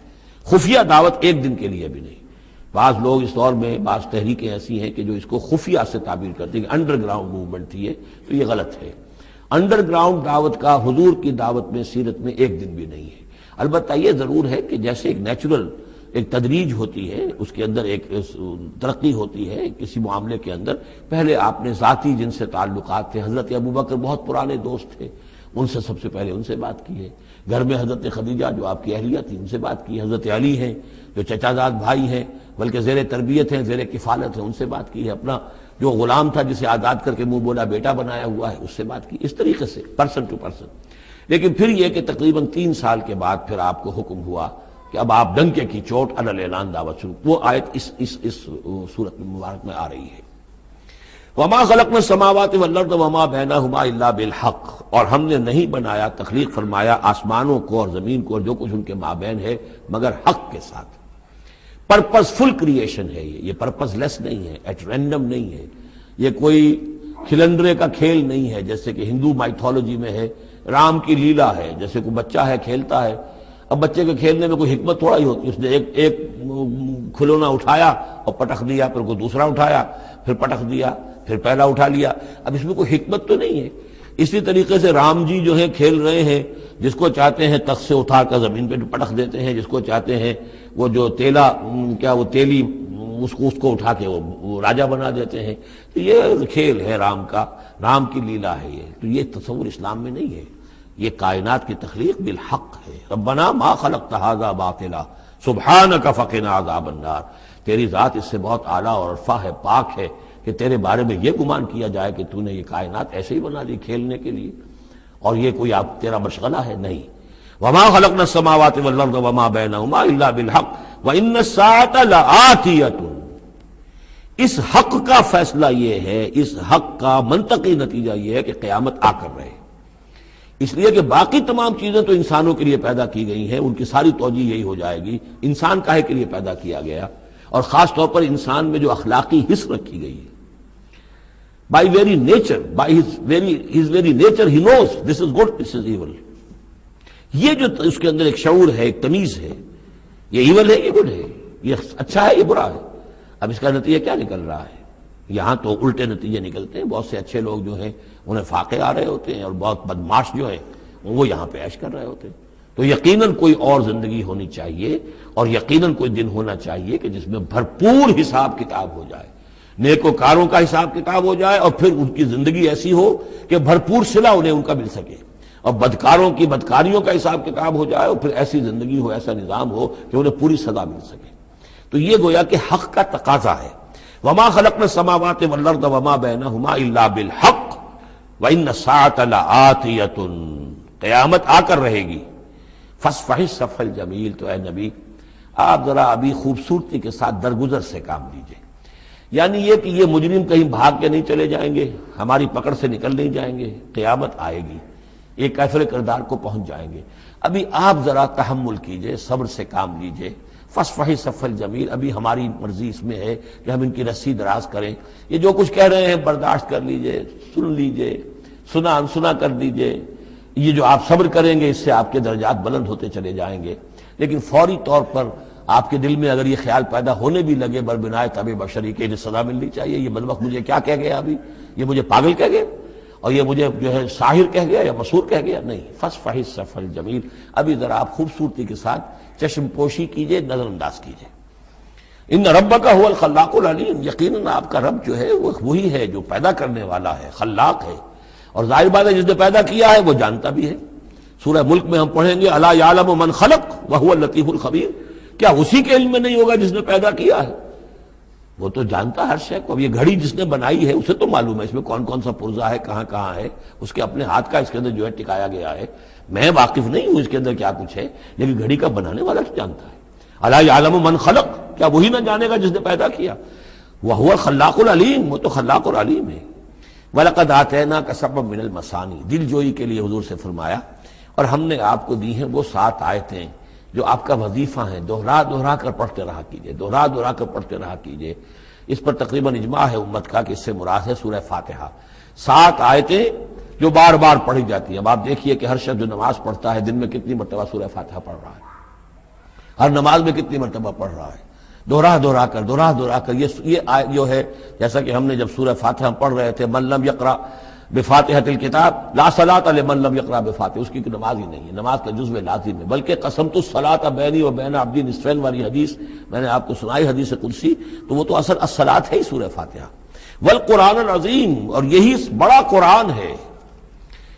خفیہ دعوت ایک دن کے لیے بھی نہیں۔ بعض لوگ اس دور میں بعض تحریکیں ایسی ہیں کہ جو اس کو خفیہ سے تعبیر کرتے ہیں کہ انڈر گراؤنڈ موومنٹ تھی، تو یہ غلط ہے۔ انڈر گراؤنڈ دعوت کا حضور کی دعوت میں سیرت میں ایک دن بھی نہیں ہے۔ البتہ یہ ضرور ہے کہ جیسے ایک نیچرل ایک تدریج ہوتی ہے، اس کے اندر ایک ترقی ہوتی ہے کسی معاملے کے اندر، پہلے آپ نے ذاتی جن سے تعلقات تھے، حضرت ابوبکر بہت پرانے دوست تھے، ان سے سب سے پہلے ان سے بات کی ہے، گھر میں حضرت خدیجہ جو آپ کی اہلیہ تھی ان سے بات کی، حضرت علی ہیں جو چچا زاد بھائی ہیں بلکہ زیر تربیت ہیں، زیر کفالت ہیں، ان سے بات کی ہے، اپنا جو غلام تھا جسے آزاد کر کے منہ بولا بیٹا بنایا ہوا ہے اس سے بات کی، اس طریقے سے پرسن ٹو پرسن۔ لیکن پھر یہ کہ تقریباً 3 سال کے بعد پھر آپ کو حکم ہوا کہ اب آپ ڈنکے کی چوٹ علی اعلان دعوت شروع، وہ آیت اس سورت مبارک میں آ رہی ہے۔ وما خلقنا السماوات والارض وما بینہما الا بالحق، اور ہم نے نہیں بنایا، تخلیق فرمایا آسمانوں کو اور زمین کو اور جو کچھ ان کے مابین ہے مگر حق کے ساتھ۔ پرپز فل کریشن ہے یہ پرپز لیس نہیں ہے، ایٹ رینڈم نہیں ہے، یہ کوئی کھلندرے کا کھیل نہیں ہے جیسے کہ ہندو مائتھولوجی میں ہے، رام کی لیلا ہے، جیسے کوئی بچہ ہے کھیلتا ہے، اب بچے کے کھیلنے میں کوئی حکمت تھوڑا ہی ہوتی ہے، اس نے ایک کھلونا اٹھایا اور پٹخ دیا، پھر کوئی دوسرا اٹھایا پھر پٹخ دیا، پھر پہلا اٹھا لیا، اب اس میں کوئی حکمت تو نہیں ہے۔ اسی طریقے سے رام جی جو ہے کھیل رہے ہیں، جس کو چاہتے ہیں تخت سے اٹھا کر زمین پہ پٹخ دیتے ہیں، جس کو چاہتے ہیں وہ جو تیلی اس کو اٹھا کے وہ راجا بنا دیتے ہیں، تو یہ کھیل ہے رام کا، رام کی لیلا ہے یہ، تو یہ تصور اسلام میں نہیں ہے، یہ کائنات کی تخلیق بالحق ہے۔ ربنا ما خلقت ھذا باطلا سبحانک فقنا عذاب النار، تیری ذات اس سے بہت اعلیٰ اور عرفہ ہے، پاک ہے کہ تیرے بارے میں یہ گمان کیا جائے کہ تو نے یہ کائنات ایسے ہی بنا دی کھیلنے کے لیے، اور یہ کوئی آپ تیرا مشغلہ ہے، نہیں۔ وما خلقنا السماوات والارض وما بینہما الا بالحق وان الساعة لآتیۃ، اس حق کا فیصلہ یہ ہے، اس حق کا منطقی نتیجہ یہ ہے کہ قیامت آ کر رہے، اس لیے کہ باقی تمام چیزیں تو انسانوں کے لیے پیدا کی گئی ہیں، ان کی ساری توجہ یہی ہو جائے گی انسان کاہے کے لیے پیدا کیا گیا، اور خاص طور پر انسان میں جو اخلاقی حص رکھی گئی ہے، by very nature, by his very nature he knows this is good this is evil, یہ جو اس کے اندر ایک شعور ہے، ایک تمیز ہے، یہ ایول ہے یہ گڈ ہے، یہ اچھا ہے یہ برا ہے۔ اب اس کا نتیجہ کیا نکل رہا ہے؟ یہاں تو الٹے نتیجے نکلتے ہیں، بہت سے اچھے لوگ جو ہیں انہیں فاقے آ رہے ہوتے ہیں، اور بہت بدماش جو ہیں وہ یہاں پہ عیش کر رہے ہوتے ہیں۔ تو یقیناً کوئی اور زندگی ہونی چاہیے، اور یقیناً کوئی دن ہونا چاہیے کہ جس میں بھرپور حساب کتاب ہو جائے، نیکوکاروں کا حساب کتاب ہو جائے، اور پھر ان کی زندگی ایسی ہو کہ بھرپور صلہ انہیں ان کا مل سکے، اور بدکاروں کی بدکاریوں کا حساب کتاب ہو جائے، اور پھر ایسی زندگی ہو، ایسا نظام ہو کہ انہیں پوری سزا مل سکے۔ تو یہ گویا کہ حق کا تقاضا ہے۔ وما خلقنا السماوات والارض وما بینہما الا بالحق وان الساعة لآتیۃ، قیامت آ کر رہے گی۔ فاصفح الصفح الجمیل، تو اے نبی آپ ذرا ابھی خوبصورتی کے ساتھ درگزر سے کام لیجئے، یعنی یہ کہ یہ مجرم کہیں بھاگ کے نہیں چلے جائیں گے، ہماری پکڑ سے نکل نہیں جائیں گے، قیامت آئے گی، ایک کیفر کردار کو پہنچ جائیں گے، ابھی آپ ذرا تحمل کیجئے، صبر سے کام لیجئے۔ فاصفح الصفح الجمیل، ابھی ہماری مرضی اس میں ہے کہ ہم ان کی رسی دراز کریں، یہ جو کچھ کہہ رہے ہیں برداشت کر لیجئے، سن لیجئے، سنا انسنا کر دیجئے، یہ جو آپ صبر کریں گے اس سے آپ کے درجات بلند ہوتے چلے جائیں گے، لیکن فوری طور پر آپ کے دل میں اگر یہ خیال پیدا ہونے بھی لگے بربنائے طبع بشری کے، انہیں سزا ملنی چاہیے، یہ بدبخت مجھے کیا کہہ گیا ابھی، یہ مجھے پاگل کہہ گیا، اور یہ مجھے جو ہے ساحر کہہ گیا یا مسحور کہہ گیا، نہیں، فصفح الصفح الجمیل، ابھی ذرا آپ خوبصورتی کے ساتھ چشم پوشی کیجئے، نظر انداز کیجئے۔ ان ربک هو الخلاق العلیم، یقیناً آپ کا رب جو ہے وہ وہی ہے جو پیدا کرنے والا ہے، خلاق ہے، اور ظاہر بات ہے جس نے پیدا کیا ہے وہ جانتا بھی ہے۔ سورہ ملک میں ہم پڑھیں گے الا یعلم من خلق وهو اللطیف الخبیر، کیا اسی کے علم میں نہیں ہوگا جس نے پیدا کیا ہے؟ وہ تو جانتا ہر شے کو۔ اب یہ گھڑی جس نے بنائی ہے اسے تو معلوم ہے اس میں کون کون سا پرزہ ہے، کہاں کہاں ہے، اس کے اپنے ہاتھ کا اس کے اندر جو ہے ٹکایا گیا ہے، میں واقف نہیں ہوں اس کے اندر کیا کچھ ہے، لیکن گھڑی کا بنانے والا تو جانتا ہے۔ الا یعلم من خلق، کیا وہی نہ جانے گا جس نے پیدا کیا؟ وهو الخلاق العلیم، وہ تو خلاق اور علیم ہے۔ وَلَقَدْ آتَيْنَاكَ سَبْعًا مِنَ الْمَثَانِي، دل جوئی کے لیے حضور سے فرمایا، اور ہم نے آپ کو دی ہیں وہ 7 آیتیں جو آپ کا وظیفہ ہیں، دوہرا دوہرا کر پڑھتے رہا کیجئے، دوہرا دوہرا کر پڑھتے رہا کیجئے۔ اس پر تقریباً اجماع ہے امت کا کہ اس سے مراد ہے سورہ فاتحہ، 7 آیتیں جو بار بار پڑھی جاتی ہیں۔ اب آپ دیکھیے کہ ہر شخص جو نماز پڑھتا ہے دن میں کتنی مرتبہ سورہ فاتحہ پڑھ رہا ہے، ہر نماز میں کتنی مرتبہ پڑھ رہا ہے، دوہرا دوہرا کر یہ جو ہے، جیسا کہ ہم نے جب سورہ فاتحہ پڑھ رہے تھے، من لم یقرأ بفاتحۃ الکتاب لا صلاۃ لمن لم یقرأ بفاتحہ، اس کی نماز ہی نہیں ہے، نماز کا جزو لازم ہے۔ بلکہ قسمت الصلاۃ بینی و بین عبدی نصفین والی حدیث میں نے آپ کو سنائی، حدیث قدسی، تو وہ تو اصل الصلاۃ ہے ہی سورہ فاتحہ۔ والقرآن العظیم، اور یہی بڑا قرآن ہے،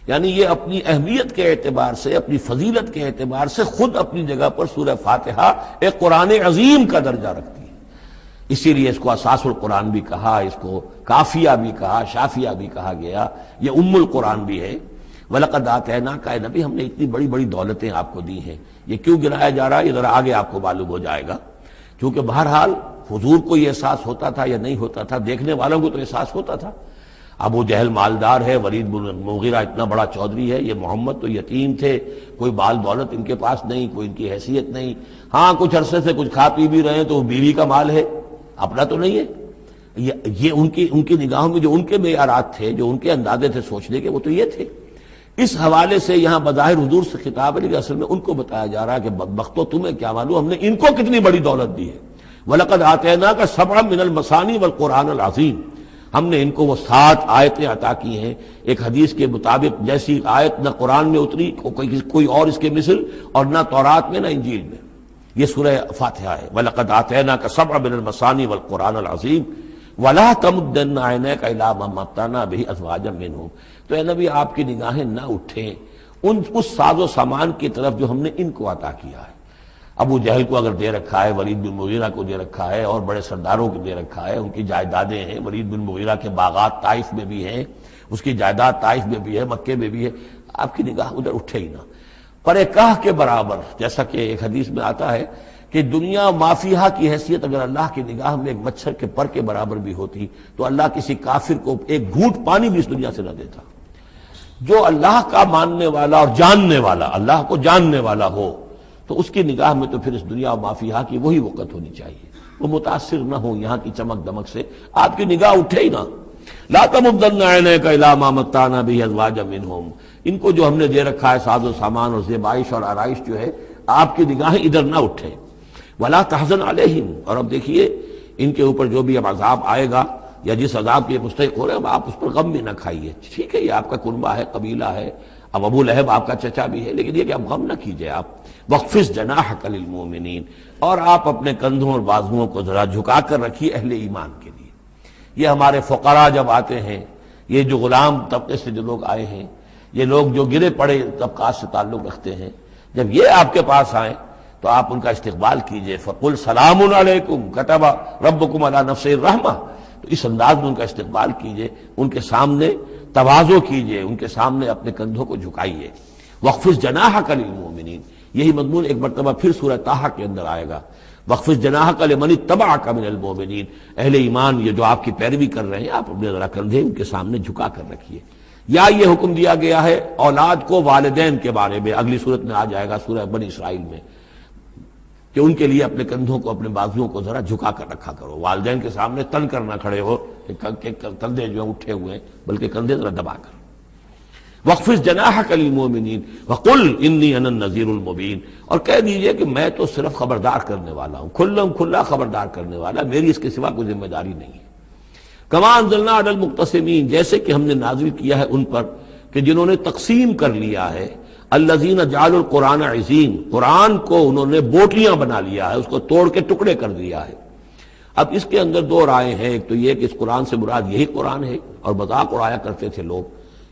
یعنی یہ اپنی اہمیت کے اعتبار سے، اپنی فضیلت کے اعتبار سے خود اپنی جگہ پر سورہ فاتحہ ایک قرآن عظیم کا درجہ رکھتی ہے۔ اسی لیے اس کو اساس القرآن بھی کہا، اس کو کافیہ بھی کہا، شافیہ بھی کہا گیا، یہ ام القرآن بھی ہے۔ وَلَقَدْ آتَيْنَاكَ، اے نبی ہم نے اتنی بڑی بڑی دولتیں آپ کو دی ہیں۔ یہ کیوں گرایا جا رہا ہے یہ ذرا آگے آپ کو معلوم ہو جائے گا، کیونکہ بہرحال حضور کو یہ احساس ہوتا تھا یا نہیں ہوتا تھا، دیکھنے والوں کو تو احساس ہوتا تھا۔ ابو جہل مالدار ہے، ولید بن مغیرہ اتنا بڑا چودھری ہے، یہ محمد تو یتیم تھے، کوئی مال دولت ان کے پاس نہیں، کوئی ان کی حیثیت نہیں، ہاں کچھ عرصے سے کچھ کھا پی بھی رہے ہیں تو وہ بیوی کا مال ہے، اپنا تو نہیں ہے۔ یہ ان کی نگاہوں میں جو ان کے معیارات تھے، جو ان کے اندازے تھے سوچنے کے، وہ تو یہ تھے۔ اس حوالے سے یہاں بظاہر حضور سے خطاب ہے، لیکن اصل میں ان کو بتایا جا رہا ہے کہ بدبختو تمہیں کیا معلوم ہم نے ان کو کتنی بڑی دولت دی ہے۔ وَلَقَدْ آتَيْنَاكَ سَبْعًا مِنَ الْمَثَانِي وَالْقُرْآنِ الْعَظِيمِ، ہم نے ان کو وہ 7 آیتیں عطا کی ہیں۔ ایک حدیث کے مطابق جیسی آیت نہ قرآن میں اتری کوئی اور اس کے مثل، اور نہ تورات میں نہ انجیل میں، یہ سورہ فاتحہ ہے۔ وَلَقَدْ آتَيْنَاكَ سَبْعًا مِنَ الْمَثَانِي وَالْقُرْآنِ الْعَظِيمِ وَلَا تَمُدَّنَّ عَيْنَيْكَ إِلَىٰ مَا مَتَّعْنَا بِهِ أَزْوَاجًا مِّنْهُمْ، تو اے نبی آپ کی نگاہیں نہ اٹھیں اس ساز و سامان کی طرف جو ہم نے ان کو عطا کیا ہے۔ ابو جہل کو اگر دے رکھا ہے، ولید بن مغیرہ کو دے رکھا ہے، اور بڑے سرداروں کو دے رکھا ہے، ان کی جائیدادیں ہیں، ولید بن مغیرہ کے باغات طائف میں بھی ہیں، اس کی جائیداد طائف میں بھی ہے، مکے میں بھی ہے، آپ کی نگاہ ادھر اٹھے ہی نہ۔ پر کاہ کے برابر، جیسا کہ ایک حدیث میں آتا ہے کہ دنیا مافیہا کی حیثیت اگر اللہ کی نگاہ میں ایک مچھر کے پر کے برابر بھی ہوتی تو اللہ کسی کافر کو ایک گھونٹ پانی بھی اس دنیا سے نہ دیتا۔ جو اللہ کا ماننے والا اور جاننے والا، اللہ کو جاننے والا ہو، تو اس کی نگاہ میں تو پھر اس دنیا و مافیہا کی وہی وقت ہونی چاہیے، وہ متاثر نہ ہو یہاں کی چمک دمک سے، آپ کی نگاہ اٹھے ہی نہ۔ لا تمدن عینیک الی ما متعنا بہ ازواجا منہم، ان کو جو ہم نے دے رکھا ہے ساز و سامان اور زیبائش اور آرائش جو ہے، آپ کی نگاہیں ادھر نہ اٹھے۔ ولا تحزن علیہم، اور اب دیکھیے ان کے اوپر جو بھی اب عذاب آئے گا یا جس عذاب کے مستحق ہو رہے ہیں، آپ اس پر غم بھی نہ کھائیے۔ ٹھیک ہے یہ آپ کا کنبہ ہے، قبیلہ ہے، اب ابو لہب آپ کا چچا بھی ہے، لیکن یہ کہ اب غم نہ کیجئے آپ۔ وَاخْفِضْ جَنَاحَكَ لِلْمُؤْمِنِينَ، اور آپ اپنے کندھوں اور بازوؤں کو ذرا جھکا کر رکھیے اہل ایمان کے لیے۔ یہ ہمارے فقراء جب آتے ہیں، یہ جو غلام طبقے سے جو لوگ آئے ہیں، یہ لوگ جو گرے پڑے طبقات سے تعلق رکھتے ہیں، جب یہ آپ کے پاس آئیں تو آپ ان کا استقبال کیجئے۔ فَقُلْ سَلَامٌ عَلَيْكُمْ كَتَبَ رَبُّكُمْ عَلَىٰ نَفْسِهِ الرَّحْمَةَ، تو اس انداز میں ان کا استقبال کیجئے، ان کے سامنے تواضع کیجئے، ان کے سامنے اپنے کندھوں کو جھکائیے۔ وَاخْفِضْ جَنَاحَكَ لِلْمُؤْمِنِينَ، یہی مضمون ایک مرتبہ پھر سورہ طٰہٰ کے اندر آئے گا۔ وَاخْفِضْ جَنَاحَكَ لِمَنِ اتَّبَعَكَ مِنَ الْمُؤْمِنِينَ، اہل ایمان یہ جو آپ کی پیروی کر رہے ہیں، آپ اپنے ذرا کندھے ان کے سامنے جھکا کر رکھیے۔ یا یہ حکم دیا گیا ہے اولاد کو والدین کے بارے میں، اگلی صورت میں آ جائے گا سورہ بنی اسرائیل میں، کہ ان کے لیے اپنے کندھوں کو اپنے بازوؤں کو ذرا جھکا کر رکھا کرو، والدین کے سامنے تن کر نہ کھڑے ہو کہ کندھے جو ہیں اٹھے ہوئے ہیں، بلکہ کندھے ذرا دبا کر۔ وَاخْفِضْ جَنَاحَكَ لِلْمُؤْمِنِينَ وَقُلْ إِنِّي أَنَا النَّذِيرُ الْمُبِينُ، اور کہہ دیجئے کہ میں تو صرف خبردار کرنے والا ہوں، کھلم کھلا خبردار کرنے والا، میری اس کے سوا کوئی ذمہ داری نہیں ہے۔ کما انزلنا علی المقتسمین، جیسے کہ ہم نے نازل کیا ہے ان پر کہ جنہوں نے تقسیم کر لیا ہے، الذین جعلوا القرآن عضین، قرآن کو انہوں نے بوٹیاں بنا لیا ہے، اس کو توڑ کے ٹکڑے کر دیا ہے۔ اب اس کے اندر دو رائے ہیں، ایک تو یہ کہ اس قرآن سے مراد یہی قرآن ہے، اور مذاق اڑایا کرتے تھے لوگ،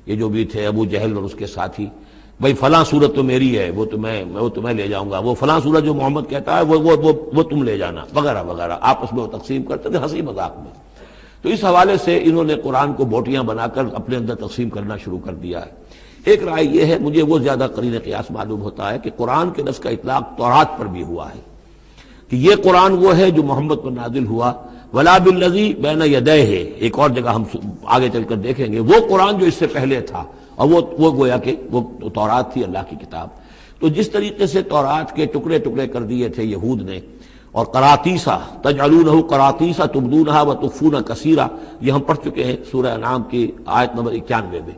یہ جو بھی تھے ابو جہل اور اس کے ساتھی، بھائی فلاں صورت تو میری ہے، وہ تمہیں لے جاؤں گا، وہ فلاں صورت جو محمد کہتا ہے وہ تم لے جانا، وغیرہ وغیرہ، آپس میں وہ تقسیم کرتے تھے ہنسی مذاق میں۔ تو اس حوالے سے انہوں نے قرآن کو بوٹیاں بنا کر اپنے اندر تقسیم کرنا شروع کر دیا ہے۔ ایک رائے یہ ہے، مجھے وہ زیادہ قرین قیاس معلوم ہوتا ہے کہ قرآن کے لفظ کا اطلاق تورات پر بھی ہوا ہے، کہ یہ قرآن وہ ہے جو محمد پر نازل ہوا، ولا بالذی بین یدیہ، ایک اور جگہ ہم آگے چل کر دیکھیں گے، وہ قرآن جو اس سے پہلے تھا، اور وہ گویا کہ وہ تورات تھی، اللہ کی کتاب۔ تو جس طریقے سے تورات کے ٹکڑے ٹکڑے کر دیے تھے یہود نے، اور قراطیسا تجعلونہ قراطیسا تبدونہا وتخفون کثیرا، یہ ہم پڑھ چکے ہیں سورہ انعام کی آیت نمبر 91 میں۔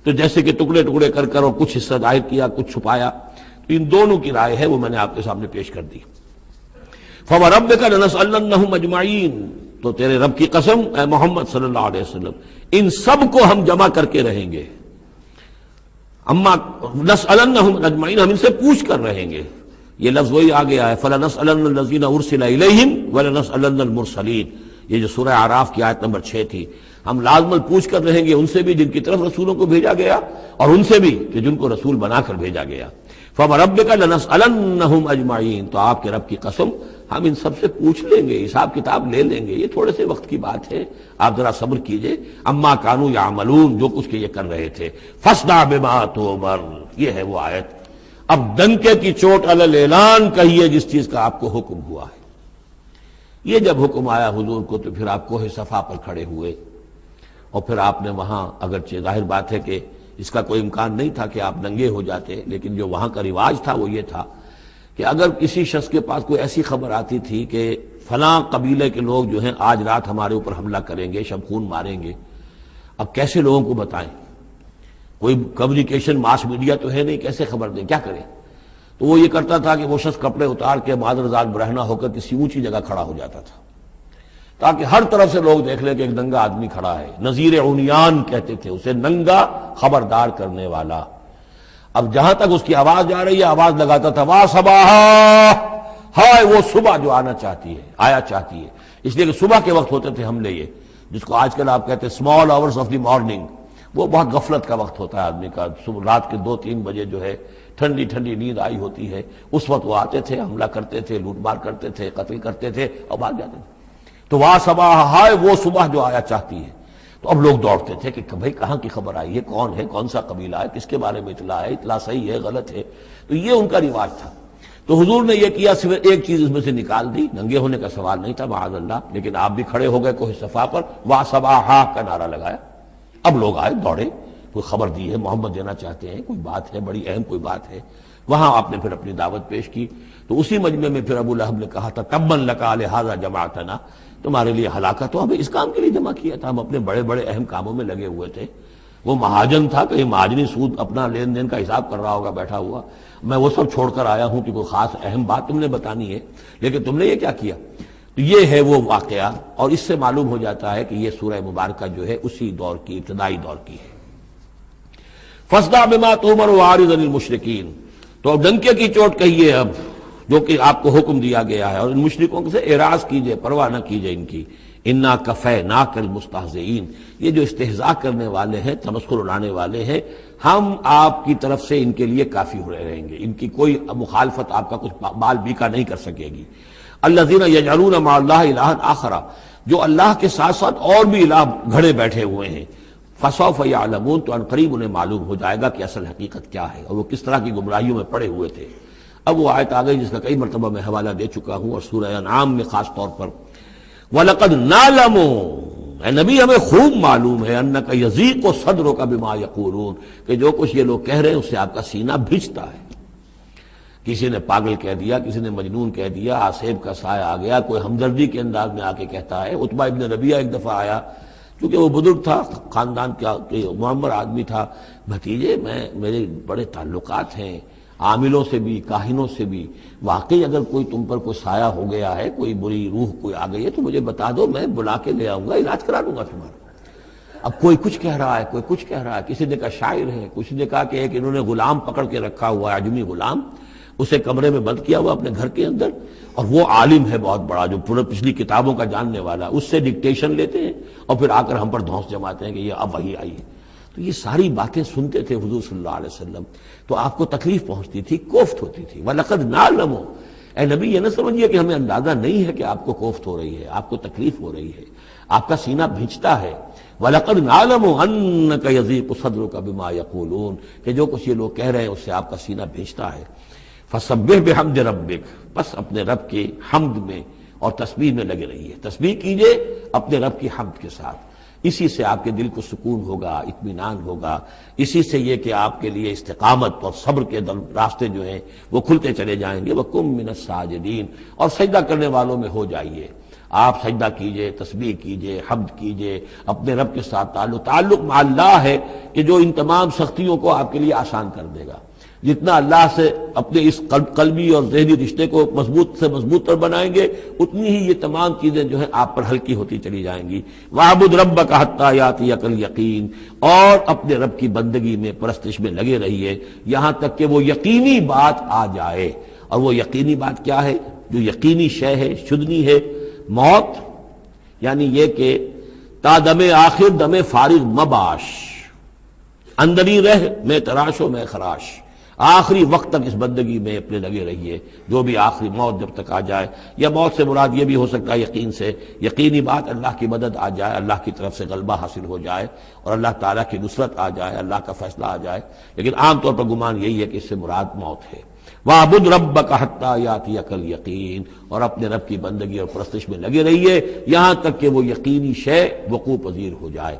تو جیسے کہ ٹکڑے ٹکڑے کر کر اور کچھ حصہ ظاہر کیا، کچھ چھپایا، تو ان دونوں کی رائے ہے، وہ میں نے آپ کے سامنے پیش کر دی۔ فَوَرَبِّكَ لَنَسْأَلَنَّهُمْ أَجْمَعِينَ، تو تیرے رب کی قسم اے محمد صلی اللہ علیہ وسلم، ان سب کو ہم جمع کر کے رہیں گے۔ اما نسألنہم اجمعین، ہم ان سے پوچھ کر رہیں گے، یہ لفظ وہی آ گیا ہے، فَلَنَسْأَلَنَّ الَّذِينَ أُرْسِلَ إِلَيْهِمْ وَلَنَسْأَلَنَّ الْمُرْسَلِينَ، یہ جو سورہ اعراف کی آیت نمبر 6 تھی، ہم لازماً پوچھ کر رہیں گے ان سے بھی جن کی طرف رسولوں کو بھیجا گیا، اور ان سے بھی کہ جن کو رسول بنا کر بھیجا گیا۔ فَوَرَبِّكَ لَنَسْأَلَنَّهُمْ أَجْمَعِينَ، تو آپ کے رب کی قسم ہم ان سب سے پوچھ لیں گے، حساب کتاب لے لیں گے، یہ تھوڑے سے وقت کی بات ہے، آپ ذرا صبر کیجئے۔ اما کانوا یعملون، جو کچھ کہ یہ کر رہے تھے، فاصدع بما تؤمر، یہ ہے وہ آیت۔ اب ڈنکے کی چوٹ علی الاعلان کہیے جس چیز کا آپ کو حکم ہوا ہے۔ یہ جب حکم آیا حضور کو، تو پھر آپ کوہ صفا پر کھڑے ہوئے، اور پھر آپ نے وہاں، اگرچہ ظاہر بات ہے کہ اس کا کوئی امکان نہیں تھا کہ آپ ننگے ہو جاتے، لیکن جو وہاں کا رواج تھا وہ یہ تھا کہ اگر کسی شخص کے پاس کوئی ایسی خبر آتی تھی کہ فلاں قبیلے کے لوگ جو ہیں آج رات ہمارے اوپر حملہ کریں گے، شب خون ماریں گے، اب کیسے لوگوں کو بتائیں؟ کوئی کمیونیکیشن ماس میڈیا تو ہے نہیں، کیسے خبر دیں، کیا کریں؟ تو وہ یہ کرتا تھا کہ وہ شخص کپڑے اتار کے معذر ذات برہنہ ہو کر کسی اونچی جگہ کھڑا ہو جاتا تھا، تاکہ ہر طرف سے لوگ دیکھ لیں کہ ایک ننگا آدمی کھڑا ہے۔ نذیر عمیان کہتے تھے اسے، ننگا خبردار کرنے والا۔ اب جہاں تک اس کی آواز جا رہی ہے، آواز لگاتا تھا وا صباحا، ہائے وہ صبح جو آنا چاہتی ہے، آیا چاہتی ہے، اس لیے کہ صبح کے وقت ہوتے تھے حملے، یہ جس کو آج کل آپ کہتے ہیں small hours of the morning, وہ بہت غفلت کا وقت ہوتا ہے آدمی کا، صبح رات کے 2-3 بجے جو ہے ٹھنڈی ٹھنڈی نیند آئی ہوتی ہے، اس وقت وہ آتے تھے، حملہ کرتے تھے، لوٹ مار کرتے تھے، قتل کرتے تھے اور بھاگ جاتے تھے۔ تو وا صباح، ہائے وہ صبح جو آیا چاہتی ہے۔ تو اب لوگ دوڑتے تھے کہ بھائی کہاں کی خبر آئی ہے، کون ہے، کون سا قبیلہ ہے، کس کے بارے میں اطلاع ہے، اطلاع صحیح ہے غلط ہے۔ تو یہ ان کا رواج تھا۔ تو حضور نے یہ کیا، صرف ایک چیز اس میں سے نکال دی، ننگے ہونے کا سوال نہیں تھا معاذ اللہ، لیکن آپ بھی کھڑے ہو گئے کوہ صفا پر، وا صباحا کا نعرہ لگایا۔ اب لوگ آئے، دوڑے، کوئی خبر دی ہے، محمد دینا چاہتے ہیں، کوئی بات ہے، بڑی اہم کوئی بات ہے۔ وہاں آپ نے پھر اپنی دعوت پیش کی۔ تو اسی مجمع میں پھر ابو لہب نے کہا تھا تبا لک لہذا جمعتنا، تمہارے لیے ہلاکت ہو، ہمیں اس کام کے لیے جمع کیا تھا، ہم اپنے بڑے بڑے اہم کاموں میں لگے ہوئے تھے۔ وہ مہاجن تھا، کہیں مہاجنی سود اپنا لین دین کا حساب کر رہا ہوگا بیٹھا ہوا، میں وہ سب چھوڑ کر آیا ہوں کہ کوئی خاص اہم بات تم نے بتانی ہے، لیکن تم نے یہ کیا کیا؟ تو یہ ہے وہ واقعہ، اور اس سے معلوم ہو جاتا ہے کہ یہ سورہ مبارکہ جو ہے اسی دور کی، ابتدائی دور کی ہے۔ فاصدع بما تؤمر واعرض عن المشرکین، تو اب ڈنکے کی چوٹ کہیے اب جو کہ آپ کو حکم دیا گیا ہے، اور ان مشرکوں سے اعراض کیجئے، پرواہ نہ کیجئے ان کی۔ انا کفیناک المستہزئین، یہ جو استہزاء کرنے والے ہیں، تمسخر اڑانے والے ہیں، ہم آپ کی طرف سے ان کے لیے کافی ہو رہیں گے، ان کی کوئی مخالفت آپ کا کچھ بال بیکا نہیں کر سکے گی۔ الذین یجعلون مع اللہ الہا آخر، جو اللہ کے ساتھ ساتھ اور بھی الہ گھڑے بیٹھے ہوئے ہیں، فسوف یعلمون، تو ان قریب انہیں معلوم ہو جائے گا کہ اصل حقیقت کیا ہے اور وہ کس طرح کی گمراہیوں میں پڑے ہوئے تھے۔ اب وہ آیت آ گئی جس کا کئی مرتبہ میں حوالہ دے چکا ہوں، اور سورہ انعام میں خاص طور پر وَلَقَدْ نَعْلَمُ، اے نبی ہمیں خوب معلوم ہے، اَنَّكَ يَضِيقُ صَدْرُكَ بِمَا يَقُولُونَ، کہ جو کچھ یہ لوگ کہہ رہے ہیں اس سے آپ کا سینہ بھجتا ہے۔ کسی نے پاگل کہہ دیا، کسی نے مجنون کہہ دیا، آصیب کا سایہ آ گیا، کوئی ہمدردی کے انداز میں آ کے کہتا ہے۔ عتبہ ابن ربیعہ ایک دفعہ آیا کیونکہ وہ بزرگ تھا، خاندان کا معمر آدمی تھا، بھتیجے میرے بڑے تعلقات ہیں عاملوں سے بھی کاہنوں سے بھی، واقعی اگر کوئی تم پر کوئی سایہ ہو گیا ہے، کوئی بری روح کوئی آ گئی ہے تو مجھے بتا دو، میں بلا کے لے آؤں گا، علاج کرا دوں گا تمہارا۔ اب کوئی کچھ کہہ رہا ہے، کوئی کچھ کہہ رہا ہے، کسی نے کہا شاعر ہے، کسی نے کہا کہ ایک انہوں نے غلام پکڑ کے رکھا ہوا ہے، عجمی غلام، اسے کمرے میں بند کیا ہوا اپنے گھر کے اندر، اور وہ عالم ہے بہت بڑا جو پورے پچھلی کتابوں کا جاننے والا، اس سے ڈکٹیشن لیتے ہیں اور پھر آ کر ہم پر دھونس جماتے ہیں کہ یہ اب وحی آئی ہے۔ تو یہ ساری باتیں سنتے تھے حضور صلی اللہ علیہ وسلم، تو آپ کو تکلیف پہنچتی تھی، کوفت ہوتی تھی۔ وَلَقَدْ نَعْلَمُ، اے نبی یہ نہ سمجھیے کہ ہمیں اندازہ نہیں ہے کہ آپ کو کوفت ہو رہی ہے، آپ کو تکلیف ہو رہی ہے، آپ کا سینہ بھینچتا ہے۔ وَلَقَدْ نَعْلَمُ أَنَّكَ يَضِيقُ صَدْرُكَ بِمَا يَقُولُونَ، کہ جو کچھ یہ لوگ کہہ رہے ہیں اس سے آپ کا سینہ بھینچتا ہے۔ فَسَبِّحْ بِحَمْدِ رَبِّكَ، بس اپنے رب کی حمد میں اور تسبیح میں لگے رہیے، تسبیح کیجئے اپنے رب کی حمد کے ساتھ، اسی سے آپ کے دل کو سکون ہوگا، اطمینان ہوگا، اسی سے یہ کہ آپ کے لیے استقامت اور صبر کے راستے جو ہیں وہ کھلتے چلے جائیں گے۔ وَقُم مِّنَ السَّاجِدِينَ، اور سجدہ کرنے والوں میں ہو جائیے، آپ سجدہ کیجئے، تسبیح کیجئے، حمد کیجئے، اپنے رب کے ساتھ تعلق مع اللہ ہے کہ جو ان تمام سختیوں کو آپ کے لیے آسان کر دے گا۔ جتنا اللہ سے اپنے اس قلبی اور ذہنی رشتے کو مضبوط سے مضبوط تر بنائیں گے، اتنی ہی یہ تمام چیزیں جو ہیں آپ پر ہلکی ہوتی چلی جائیں گی۔ وَاعْبُدْ رَبَّكَ حَتَّىٰ يَأْتِيَكَ الْيَقِينُ، اور اپنے رب کی بندگی میں پرستش میں لگے رہیے یہاں تک کہ وہ یقینی بات آ جائے۔ اور وہ یقینی بات کیا ہے؟ جو یقینی شے ہے، شدنی ہے، موت، یعنی یہ کہ تا دم آخر دم فارغ مباش، اندری رہ میں تراش و میں خراش، آخری وقت تک اس بندگی میں اپنے لگے رہیے، جو بھی آخری موت جب تک آ جائے۔ یا موت سے مراد یہ بھی ہو سکتا ہے یقین سے، یقینی بات اللہ کی مدد آ جائے، اللہ کی طرف سے غلبہ حاصل ہو جائے اور اللہ تعالیٰ کی نصرت آ جائے، اللہ کا فیصلہ آ جائے، لیکن عام طور پر گمان یہی ہے کہ اس سے مراد موت ہے۔ وَاعْبُدْ رَبَّكَ حَتَّىٰ يَأْتِيَكَ الْيَقِينُ، اور اپنے رب کی بندگی اور پرستش میں لگے رہیے یہاں تک کہ وہ یقینی شے وقوع پذیر ہو جائے۔